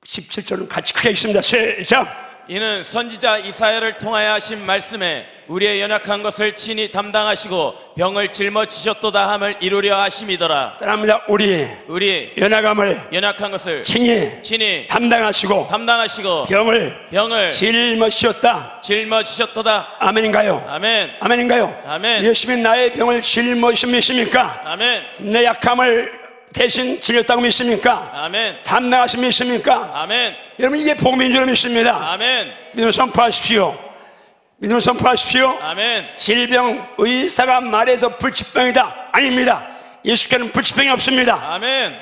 17절은 같이 크게 읽습니다. 시작. 이는 선지자 이사야를 통하여 하신 말씀에 우리의 연약한 것을 친히 담당하시고 병을 짊어지셨도다 함을 이루려 하심이더라. 따라합니다. 우리 연약한 것을 친히 담당하시고 병을 짊어지셨도다. 아멘인가요? 아멘. 아멘인가요? 아멘. 예수님이 나의 병을 짊어지신 믿습니까? 아멘. 내 약함을 대신 질렸다고 믿습니까? 아멘. 담당하신 믿습니까? 아멘. 여러분, 이게 복음인 줄 믿습니다. 아멘. 믿음을 선포하십시오. 아멘. 질병 의사가 말해서 불치병이다, 아닙니다. 예수께는 불치병이 없습니다. 아멘.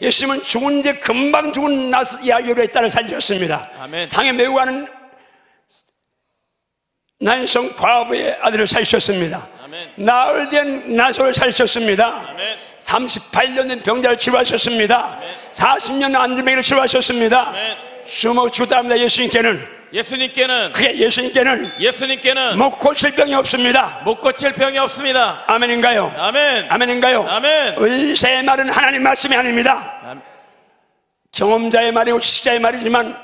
예수님은 죽은 지 금방 죽은 야유로의 딸을 살리셨습니다. 아멘. 상에 매우 가는 난성 과부의 아들을 살리셨습니다. 아멘. 나흘 된 나소를 살리셨습니다. 아멘. 38년 된 병자를 치료하셨습니다. 아멘. 40년 안들매기를 치료하셨습니다. 아멘. 주먹 주다합니다. 예수님께는 못 고칠 병이 없습니다. 아멘인가요? 아멘. 아멘인가요? 아멘. 의사의 말은 하나님 말씀이 아닙니다. 아멘. 경험자의 말이고 지식자의 말이지만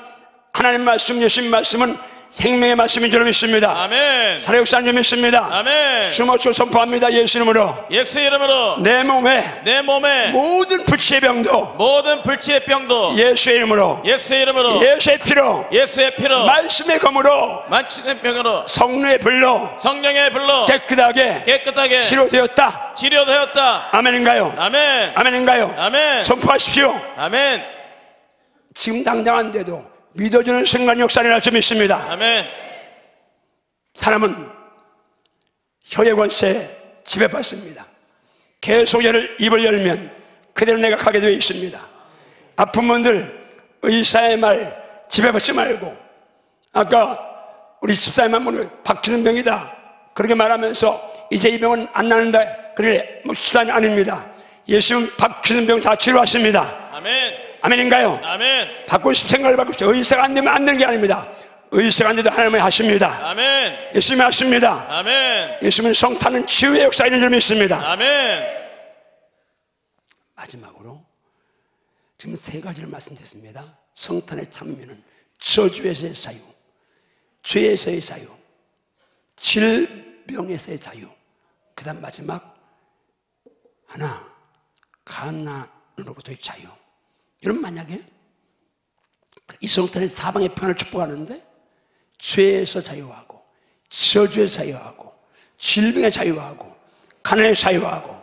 하나님 말씀, 예수님 말씀은 생명의 말씀인 줄 믿습니다. 아멘. 살아역사인 줄 믿습니다. 아멘. 주먹주 선포합니다. 예수 이름으로 내 몸에 모든 불치의 병도 예수의 이름으로 예수의 피로 말씀의 검으로 성령의 불로 깨끗하게 치료되었다. 아멘인가요? 아멘. 아멘인가요? 아멘. 선포하십시오. 아멘. 지금 당장 안 돼도 믿어주는 순간 역사를 할 줄 믿습니다. 아멘. 사람은 혀의 권세에 지배받습니다. 계속해를 입을 열면 그대로 내가 가게 되어 있습니다. 아픈 분들 의사의 말 지배받지 말고, 아까 우리 집사님한 분은 박히는 병이다 그렇게 말하면서 이제 이 병은 안 나는다, 그래, 집사님 아닙니다. 예수님은 박히는 병 다 치료하십니다. 아멘. 아멘인가요? 아멘. 받고 싶은 생각을 받고 싶죠. 의사가 안 되면 안 되는 게 아닙니다. 의사가 안 돼도 하나님이 하십니다. 아멘. 예수님이 하십니다. 아멘. 예수님은 성탄은 치유의 역사인 줄 믿습니다. 아멘. 마지막으로 지금 세 가지를 말씀드렸습니다. 성탄에 참으면 저주에서의 자유, 죄에서의 자유, 질병에서의 자유, 그 다음 마지막 하나, 가난으로부터의 자유. 여러분 만약에 이 성탄의 사방의 평안을 축복하는데 죄에서 자유하고 저주에서 자유하고 질병의 자유하고 가난의 자유하고,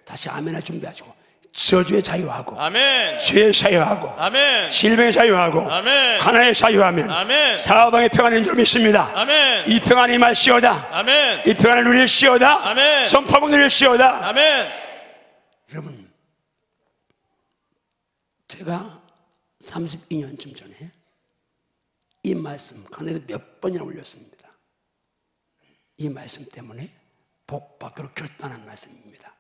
다시 아멘 할 준비하시고, 저주의 자유하고 아멘. 죄의 자유하고 아멘. 질병의 자유하고 아멘. 가난의 자유하면 아멘. 사방의 평안인 줄 믿습니다. 아멘. 이 평안이 임할시오다. 아멘. 이 평안을 누릴시오다. 아멘. 선포하고 누릴시오다. 아멘. 여러분, 제가 32년쯤 전에 이 말씀 강단에서 몇 번이나 올렸습니다. 이 말씀 때문에 복받기로 결단한 말씀입니다.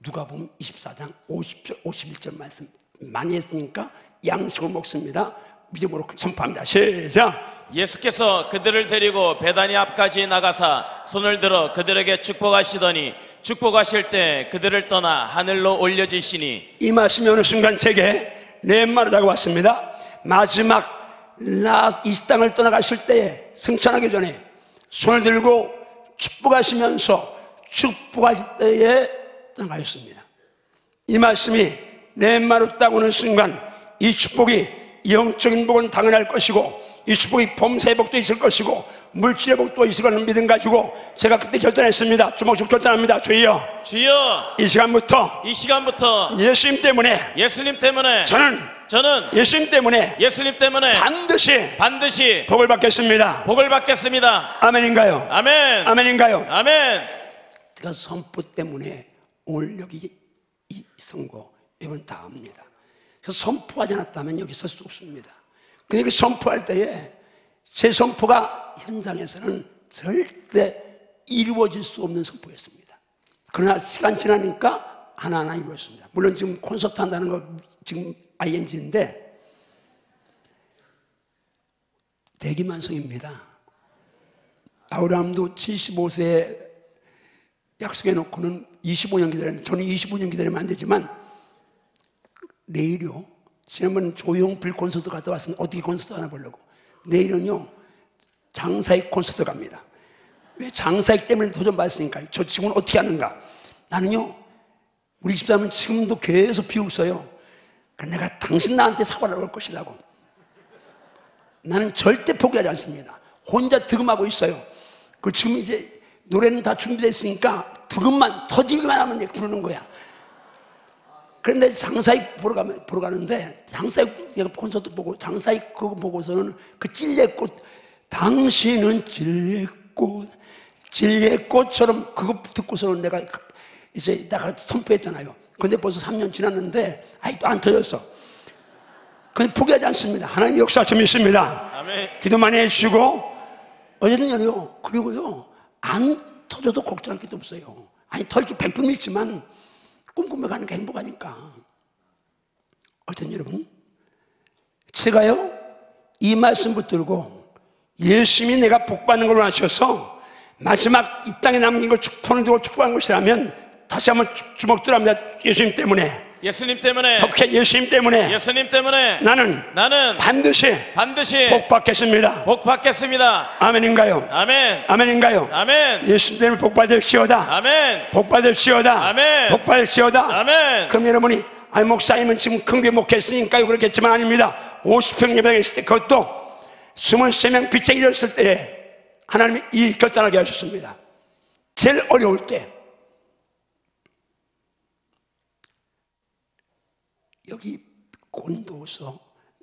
누가복음 24장 50절 51절 말씀 많이 했으니까 양식을 먹습니다. 믿음으로 선포합니다. 시작. 예수께서 그들을 데리고 베다니 앞까지 나가사 손을 들어 그들에게 축복하시더니 축복하실 때 그들을 떠나 하늘로 올려지시니. 이 말씀이 어느 순간 제게 내 말을 다가왔습니다. 마지막 이 땅을 떠나가실 때에, 승천하기 전에 손을 들고 축복하시면서 축복하실 때에 떠나가셨습니다. 이 말씀이 내 말을 딱 오는 순간 이 축복이 영적인 복은 당연할 것이고, 이 축복이 범사의 복도 있을 것이고 물질의 복도 있을 거라는 믿음 가지고 제가 그때 결단했습니다. 주먹죽 결단합니다. 주여, 주여, 이 시간부터 예수님 때문에 저는 예수님 때문에 반드시 복을 받겠습니다. 아멘인가요? 아멘. 아멘인가요? 아멘. 제가 선포 때문에 오늘 여기 이 선거 여러분 다 압니다. 그래서 선포하지 않았다면 여기 설 수 없습니다. 그러니까 선포할 때에 제 선포가 현장에서는 절대 이루어질 수 없는 선포였습니다. 그러나 시간 지나니까 하나하나 이루어졌습니다. 물론 지금 콘서트 한다는 거 지금 ING인데 대기만성입니다. 아브라함도 75세에 약속해 놓고는 25년 기다렸는데, 저는 25년 기다리면 안 되지만 내일요, 지난번 조용필 콘서트 갔다 왔으면 어떻게 콘서트 하나 보려고, 내일은요 장사익 콘서트 갑니다. 왜? 장사익 때문에 도전 받았으니까. 저 지금은 어떻게 하는가. 나는요, 우리 집사람은 지금도 계속 비웃어요. 내가 당신 나한테 사과를 할 것이라고. 나는 절대 포기하지 않습니다. 혼자 득음하고 있어요. 그 지금 이제 노래는 다 준비됐으니까 득음만 터지기만 하면 부르는 거야. 그런데 장사익 보러 가는데, 장사익 내가 콘서트 보고 장사익 그거 보고서는 그 찔레꽃, 당신은 찔레꽃처럼 그거 듣고서는 내가 이제 선포했잖아요. 근데 벌써 3년 지났는데 아직도 안 터졌어. 근데 포기하지 않습니다. 하나님 역사 좀 있습니다. 아멘. 기도 많이 해주시고, 어제는요, 그리고요, 안 터져도 걱정할 게 없어요. 아니, 터질 100% 믿지만 꿈꾸며 가는 게 행복하니까. 어쨌든 여러분, 제가요 이 말씀 붙들고 예수님이 내가 복받는 걸로 하셔서 마지막 이 땅에 남긴 걸 축복하는 대로 축복한 것이라면 다시 한번 주먹 들어갑니다. 예수님 때문에 덕해 예수님 때문에 나는 반드시 복 받겠습니다. 아멘인가요? 아멘. 아멘인가요? 아멘. 예수님 때문에 복 받으시오다. 아멘. 복 받으시오다. 아멘. 복 받으시오다. 아멘. 그럼 여러분이 목사님은 지금 큰 교회 목회했으니까요 그렇겠지만 아닙니다. 50평 예배당에 있을 때, 그것도 23명 빚쟁이 되었을 때에 하나님이 이 결단하게 하셨습니다. 제일 어려울 때 여기 고린도후서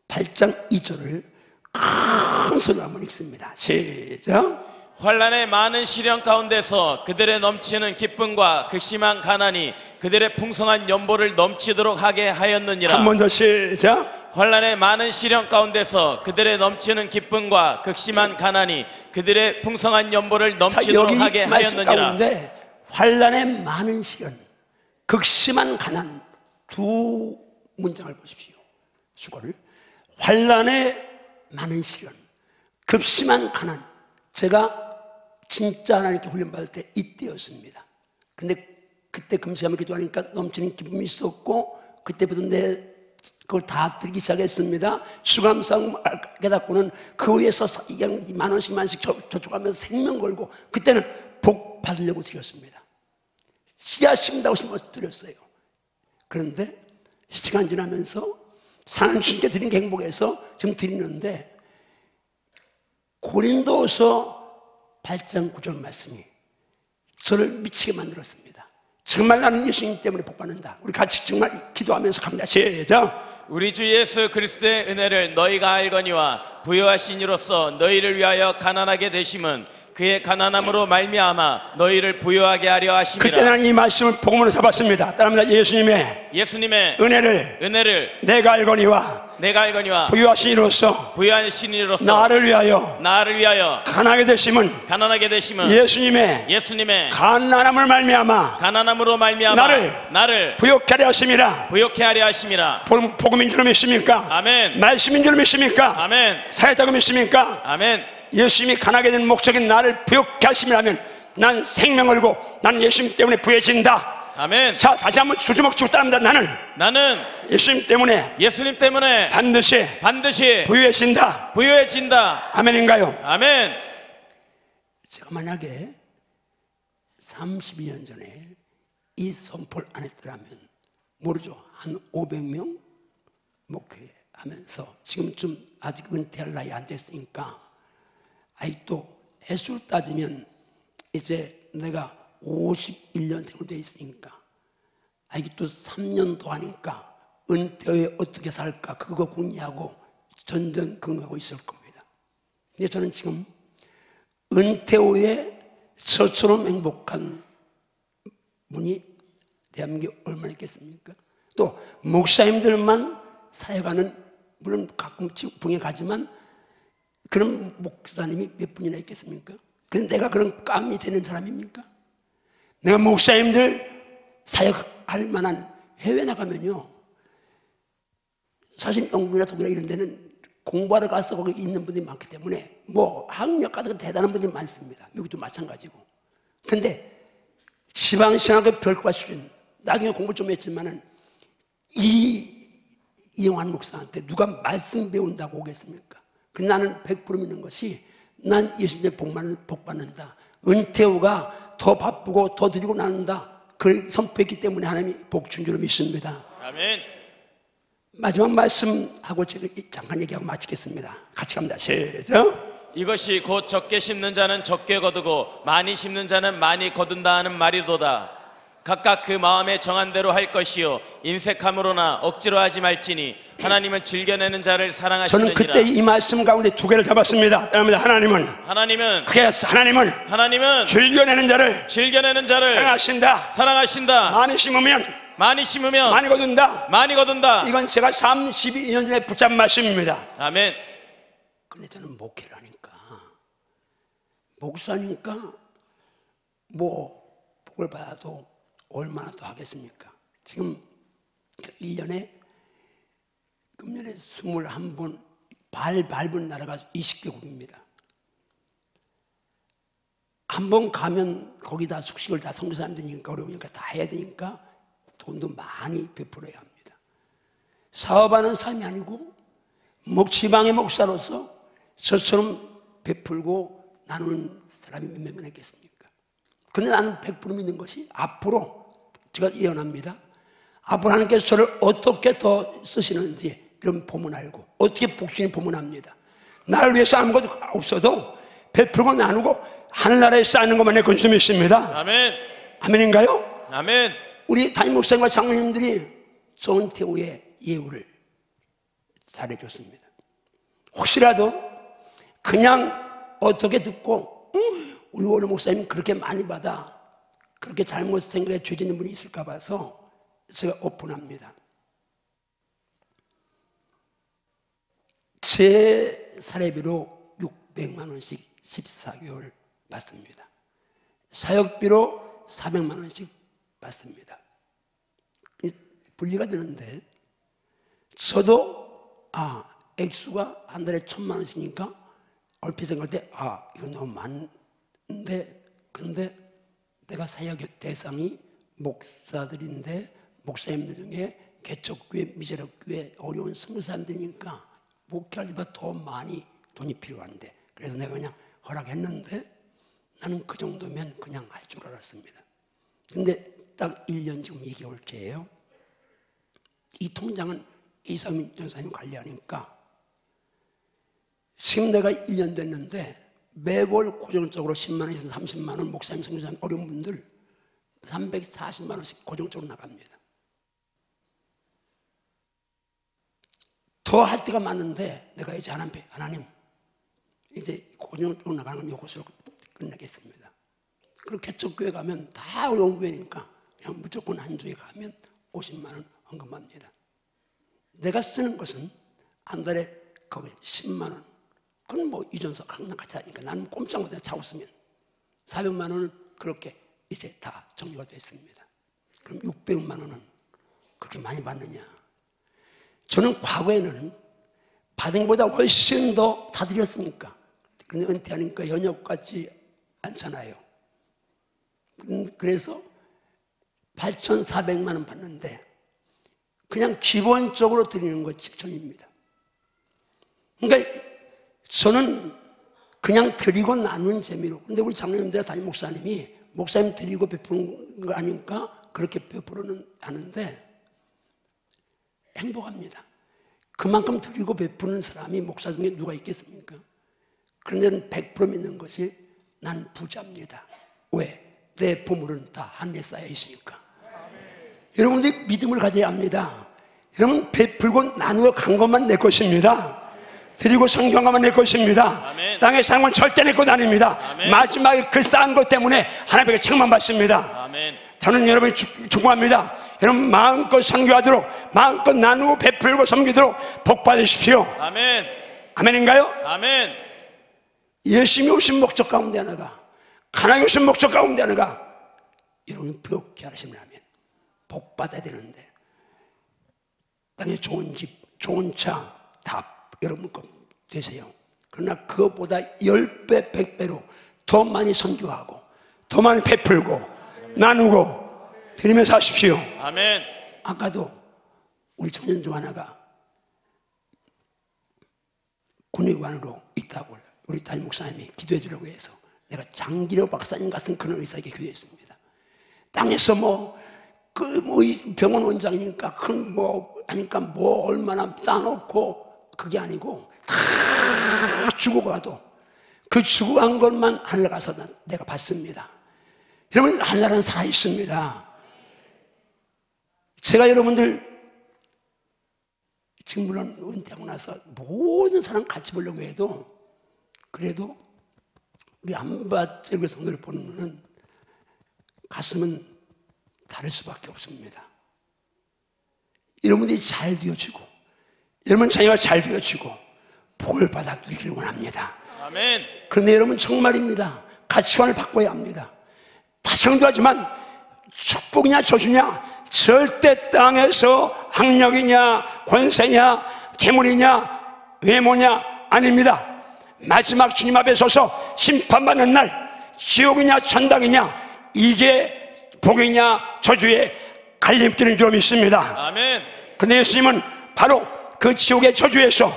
8장 2절을 큰 소리로 한번 읽습니다. 시작. 환난의 많은 시련 가운데서 그들의 넘치는 기쁨과 극심한 가난이 그들의 풍성한 연보를 넘치도록 하게 하였느니라. 한 번 더 시작. 환난의 많은 시련 가운데서 그들의 넘치는 기쁨과 극심한 가난이 그들의 풍성한 연보를 넘치도록 하게 하였느니라. 가운데 환난의 많은 시련, 극심한 가난, 두 문장을 보십시오. 수고를. 환난의 많은 시련, 극심한 가난. 제가 진짜 하나님께 훈련받을 때 이때였습니다. 근데 그때 금세하며 기도하니까 넘치는 기쁨이 있었고 그때부터 그걸 다 드리기 시작했습니다. 수감상 깨닫고는 그 위에서 만 원씩 저축하면서 생명 걸고 그때는 복 받으려고 드렸습니다. 씨앗 심다고 심어서 드렸어요. 그런데 시간 지나면서 사는 주님께 드린 게 행복해서 지금 드리는데 고린도서 8장 9절 말씀이 저를 미치게 만들었습니다. 정말 나는 예수님 때문에 복받는다. 우리 같이 정말 기도하면서 갑니다. 시작. 우리 주 예수 그리스도의 은혜를 너희가 알거니와 부요하신 이로써 너희를 위하여 가난하게 되심은 그의 가난함으로 말미암아 너희를 부요하게 하려 하심이라. 그때 나는 이 말씀을 복음으로 잡았습니다. 따라합니다. 예수님의 은혜를 내가 알거니와 부요하신 이로써 나를 위하여 가난하게 되심은 예수님의 가난함으로 말미암아 나를 부요케 하려 하심이라. 복음인 줄 믿습니까? 아멘. 말씀인 줄 믿습니까? 아멘. 살았다고 믿습니까? 아멘. 예수님이 가난하게 된 목적이 나를 부요케 하심이라면 난 생명 걸고 난 예수님 때문에 부여진다. 아멘. 자, 다시 한번 수주먹 치고 따릅니다. 나는 예수님 때문에 반드시 부유해진다. 아멘인가요? 아멘. 제가 만약에 32년 전에 이 선포를 안 했더라면 모르죠. 한 500명 목회하면서 지금쯤 아직 은퇴할 나이 안 됐으니까 아직도 횟수를 따지면 이제 내가 51년생으로 돼 있으니까 아직도 3년 더 하니까 은퇴 후에 어떻게 살까 그거 궁리하고 전전긍긍하고 있을 겁니다. 근데 저는 지금 은퇴 후에 저처럼 행복한 분이 대한민국에 얼마나 있겠습니까? 또 목사님들만 사역하는, 물론 가끔 지붕에 가지만 그런 목사님이 몇 분이나 있겠습니까? 근데 내가 그런 깜이 되는 사람입니까? 내가 목사님들 사역할 만한 해외 나가면요, 사실 영국이나 독일이나 이런 데는 공부하러 가서 거기 있는 분들이 많기 때문에 뭐 학력 같은 거 대단한 분들이 많습니다. 미국도 마찬가지고. 근데 지방신학의 별과 수준, 나중에 공부 좀 했지만은 이영환 목사한테 누가 말씀 배운다고 오겠습니까? 근데 나는 100% 믿는 것이 난 예수님의 복 받는다. 은퇴 후가 더 바쁘고 더 드리고 나눈다. 그걸 선포했기 때문에 하나님이 복 준 줄로 믿습니다. 아멘. 마지막 말씀하고 제가 잠깐 얘기하고 마치겠습니다. 같이 갑니다. 시작. 이것이 곧 적게 심는 자는 적게 거두고 많이 심는 자는 많이 거둔다 하는 말이도다. 각각 그 마음에 정한 대로 할 것이요 인색함으로나 억지로 하지 말지니 하나님은 즐겨내는 자를 사랑하시느니라. 저는 그때 이 말씀 가운데 두 개를 잡았습니다. 하나님은 즐겨내는 자를 사랑하신다. 많이 심으면 많이 거둔다. 이건 제가 32년 전에 붙잡은 말씀입니다. 아멘. 근데 저는 목회를 하니까, 목사니까 뭐 복을 받아도 얼마나 더 하겠습니까? 지금 1년에 금년에 21번 밟은 나라가 20개국입니다. 한 번 가면 거기다 숙식을 다 선교사님들이니까 어려우니까 다 해야 되니까 돈도 많이 베풀어야 합니다. 사업하는 삶이 아니고 지방의 목사로서 저처럼 베풀고 나누는 사람이 몇 명 있겠습니까? 그런데 나는 100% 믿는 것이 앞으로 제가 예언합니다. 앞으로 하나님께서 저를 어떻게 더 쓰시는지 그런 보문 알고 어떻게 복신이 보문합니다. 나를 위해서 아무것도 없어도 베풀고 나누고 하늘나라에 쌓는 것만 내 권수 믿습니다. 아멘. 아멘인가요? 아멘. 우리 담임 목사님과 장로님들이 저 은퇴 후에 예우를 잘해줬습니다. 혹시라도 그냥 어떻게 듣고 우리 원로 목사님 그렇게 많이 받아 그렇게 잘못 생각해 죄짓는 분이 있을까 봐서 제가 오픈합니다. 제 사례비로 600만 원씩 14개월 받습니다. 사역비로 400만 원씩 받습니다. 분리가 되는데 저도 액수가 한 달에 1,000만 원씩이니까 얼핏 생각할 때 이거 너무 많은데, 근데 내가 사역 대상이 목사들인데 목사님들 중에 개척교회, 미제력교회 어려운 선교사님들이니까 목회할 때보다 더 많이 돈이 필요한데, 그래서 내가 그냥 허락했는데 나는 그 정도면 그냥 할 줄 알았습니다. 근데 딱 1년 지금 2개월째예요. 이 통장은 이상민 전사님 관리하니까 지금 내가 1년 됐는데 매월 고정적으로 10만 원, 30만 원, 목사님, 선교사님 어려운 분들 340만 원씩 고정적으로 나갑니다. 더 할 때가 많은데 내가 이제 하나님 이제 고정적으로 나가는 건 이것으로 끝내겠습니다. 그리고 개척교회 가면 다 어려운 교회니까 그냥 무조건 한 주에 가면 50만 원 헌금합니다. 내가 쓰는 것은 한 달에 거의 10만 원. 그건 뭐 이전서 항상 같이 하니까 나는 꼼짝 못해 차고 쓰면 400만 원은 그렇게 이제 다 정리가 됐습니다. 그럼 600만 원은 그렇게 많이 받느냐? 저는 과거에는 받은 것보다 훨씬 더 다 드렸으니까. 근데 은퇴하니까 연역 같지 않잖아요. 그래서 8,400만 원 받는데 그냥 기본적으로 드리는 것 7,000입니다. 그러니까 저는 그냥 드리고 나누는 재미로. 근데 우리 장로님들 담임 목사님이 목사님 드리고 베푸는 거 아니까 그렇게 베푸는 하는데 행복합니다. 그만큼 드리고 베푸는 사람이 목사 중에 누가 있겠습니까? 그런데 100% 믿는 것이 난 부자입니다. 왜? 내 보물은 다 하늘에 쌓여 있으니까. 여러분들이 믿음을 가져야 합니다. 여러분 베풀고 나누어 간 것만 내 것입니다. 드리고 성경한 것만 내 것입니다. 아멘. 땅의 삶은 절대 내 것 아닙니다. 아멘. 마지막에 그 쌓은 것 때문에 하나님에게 책만 받습니다. 아멘. 저는 여러분이 축복합니다. 여러분 마음껏 선교하도록, 마음껏 나누고 베풀고 섬기도록 복 받으십시오. 아멘. 아멘인가요? 아멘. 열심히 오신 목적 가운데 하나가, 가난하게 오신 목적 가운데 하나가 여러분이 부욕케 하시면 복 받아야 되는데, 땅에 좋은 집, 좋은 차 다 여러분 것 되세요. 그러나 그것보다 10배, 100배로 더 많이 선교하고 더 많이 베풀고 나누고 드리면서 하십시오. 아멘. 아까도 우리 청년 중 하나가 군의관으로 있다고 우리 담임 목사님이 기도해 주려고 해서 내가 장기려 박사님 같은 그런 의사에게 기도했습니다. 땅에서 병원 원장이니까 하니까 얼마나 따놓고 그게 아니고 다 죽어가도 그 죽어간 것만 하늘 가서 내가 받습니다. 여러분 하늘은 살아 있습니다. 제가 여러분들 지금 물론 은퇴하고 나서 모든 사람 같이 보려고 해도 그래도 우리 안바적인 성도를 보는 가슴은 다를 수밖에 없습니다. 여러분들이 잘 되어지고 여러분 자녀가 잘 되어지고 복을 받아 누리길 원합니다. 아멘. 그런데 여러분 정말입니다. 가치관을 바꿔야 합니다. 다시 강조하지만 축복이냐 저주냐 절대 땅에서 학력이냐 권세냐 재물이냐 외모냐 아닙니다. 마지막 주님 앞에 서서 심판받는 날 지옥이냐 천당이냐 이게 복이냐 저주의 갈림길인 줄 믿습니다. 아멘. 근데 예수님은 바로 그 지옥의 저주에서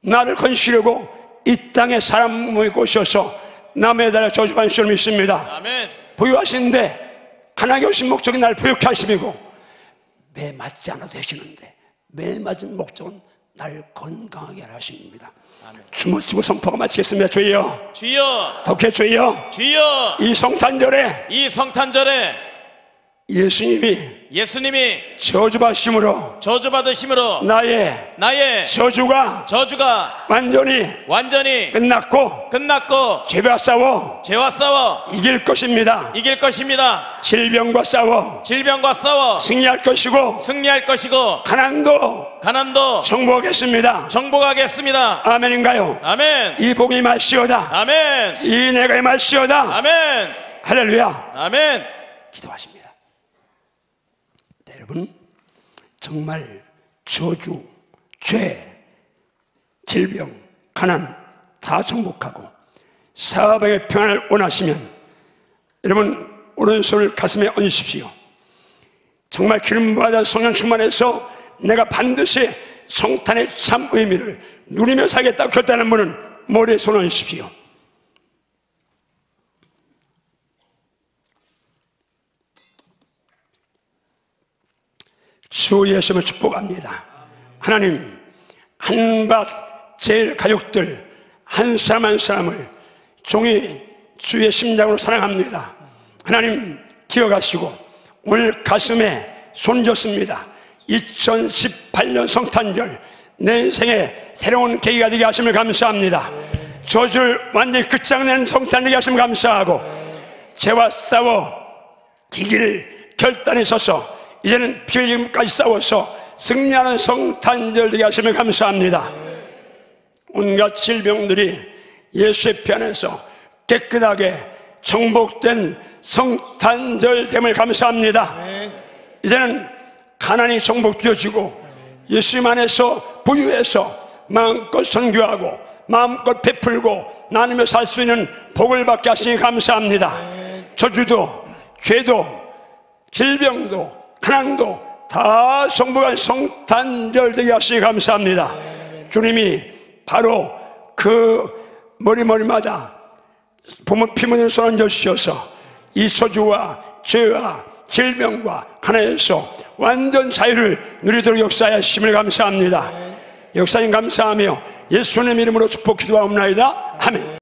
나를 건지려고 이 땅에 사람 모이고 오셔서 남에 달아 저주한 줄 믿습니다. 아멘. 부유하신데 가난하게 오신 목적이 나를 부유케 하심이고 매 맞지 않아도 되시는데 매 맞은 목적은 나를 건강하게 하십니다. 주먹 선포가 마치겠습니다. 주여, 주여, 덕혜 주여, 주여. 이 성탄절에 예수님이 저주받으심으로 나의 저주가 완전히 끝났고 죄와 싸워 이길 것입니다. 질병과 싸워 승리할 것이고 가난도 정복하겠습니다. 아멘인가요? 아멘. 이 복이 임할시오다. 아멘. 이 은혜가 임할시오다. 아멘. 할렐루야. 아멘. 기도하십니다. 여러분 정말 저주, 죄, 질병, 가난 다 정복하고 사방의 평안을 원하시면 여러분 오른손을 가슴에 얹으십시오. 정말 기름 부어서 성령 충만해서 내가 반드시 성탄의 참 의미를 누리며 살겠다고 결단하는 분은 머리에 손을 얹으십시오. 주 예수님을 축복합니다. 하나님, 한밭 제일 가족들 한 사람 한 사람을 종이 주의 심장으로 사랑합니다. 하나님 기억하시고 오늘 가슴에 손졌습니다. 2018년 성탄절 내 인생의 새로운 계기가 되게 하심을 감사합니다. 저주를 완전히 끝장내는 성탄 되게 하심을 감사하고 죄와 싸워 이길 결단에 서서 이제는 피흘림까지 싸워서 승리하는 성탄절 되게 하심을 감사합니다. 온갖 질병들이 예수의 피 안에서 깨끗하게 정복된 성탄절 됨을 감사합니다. 이제는 가난이 정복되어지고 예수님 안에서 부유해서 마음껏 선교하고 마음껏 베풀고 나누며 살 수 있는 복을 받게 하시니 감사합니다. 저주도 죄도 질병도 가난도 다 정복한 성탄절 되게 하시니 감사합니다. 주님이 바로 그 머리마다 피 묻은 손 얹어 주셔서 이 저주와 죄와 질병과 가난에서 완전 자유를 누리도록 역사하심을 감사합니다. 역사님 감사하며 예수님 이름으로 축복 기도하옵나이다. 아멘.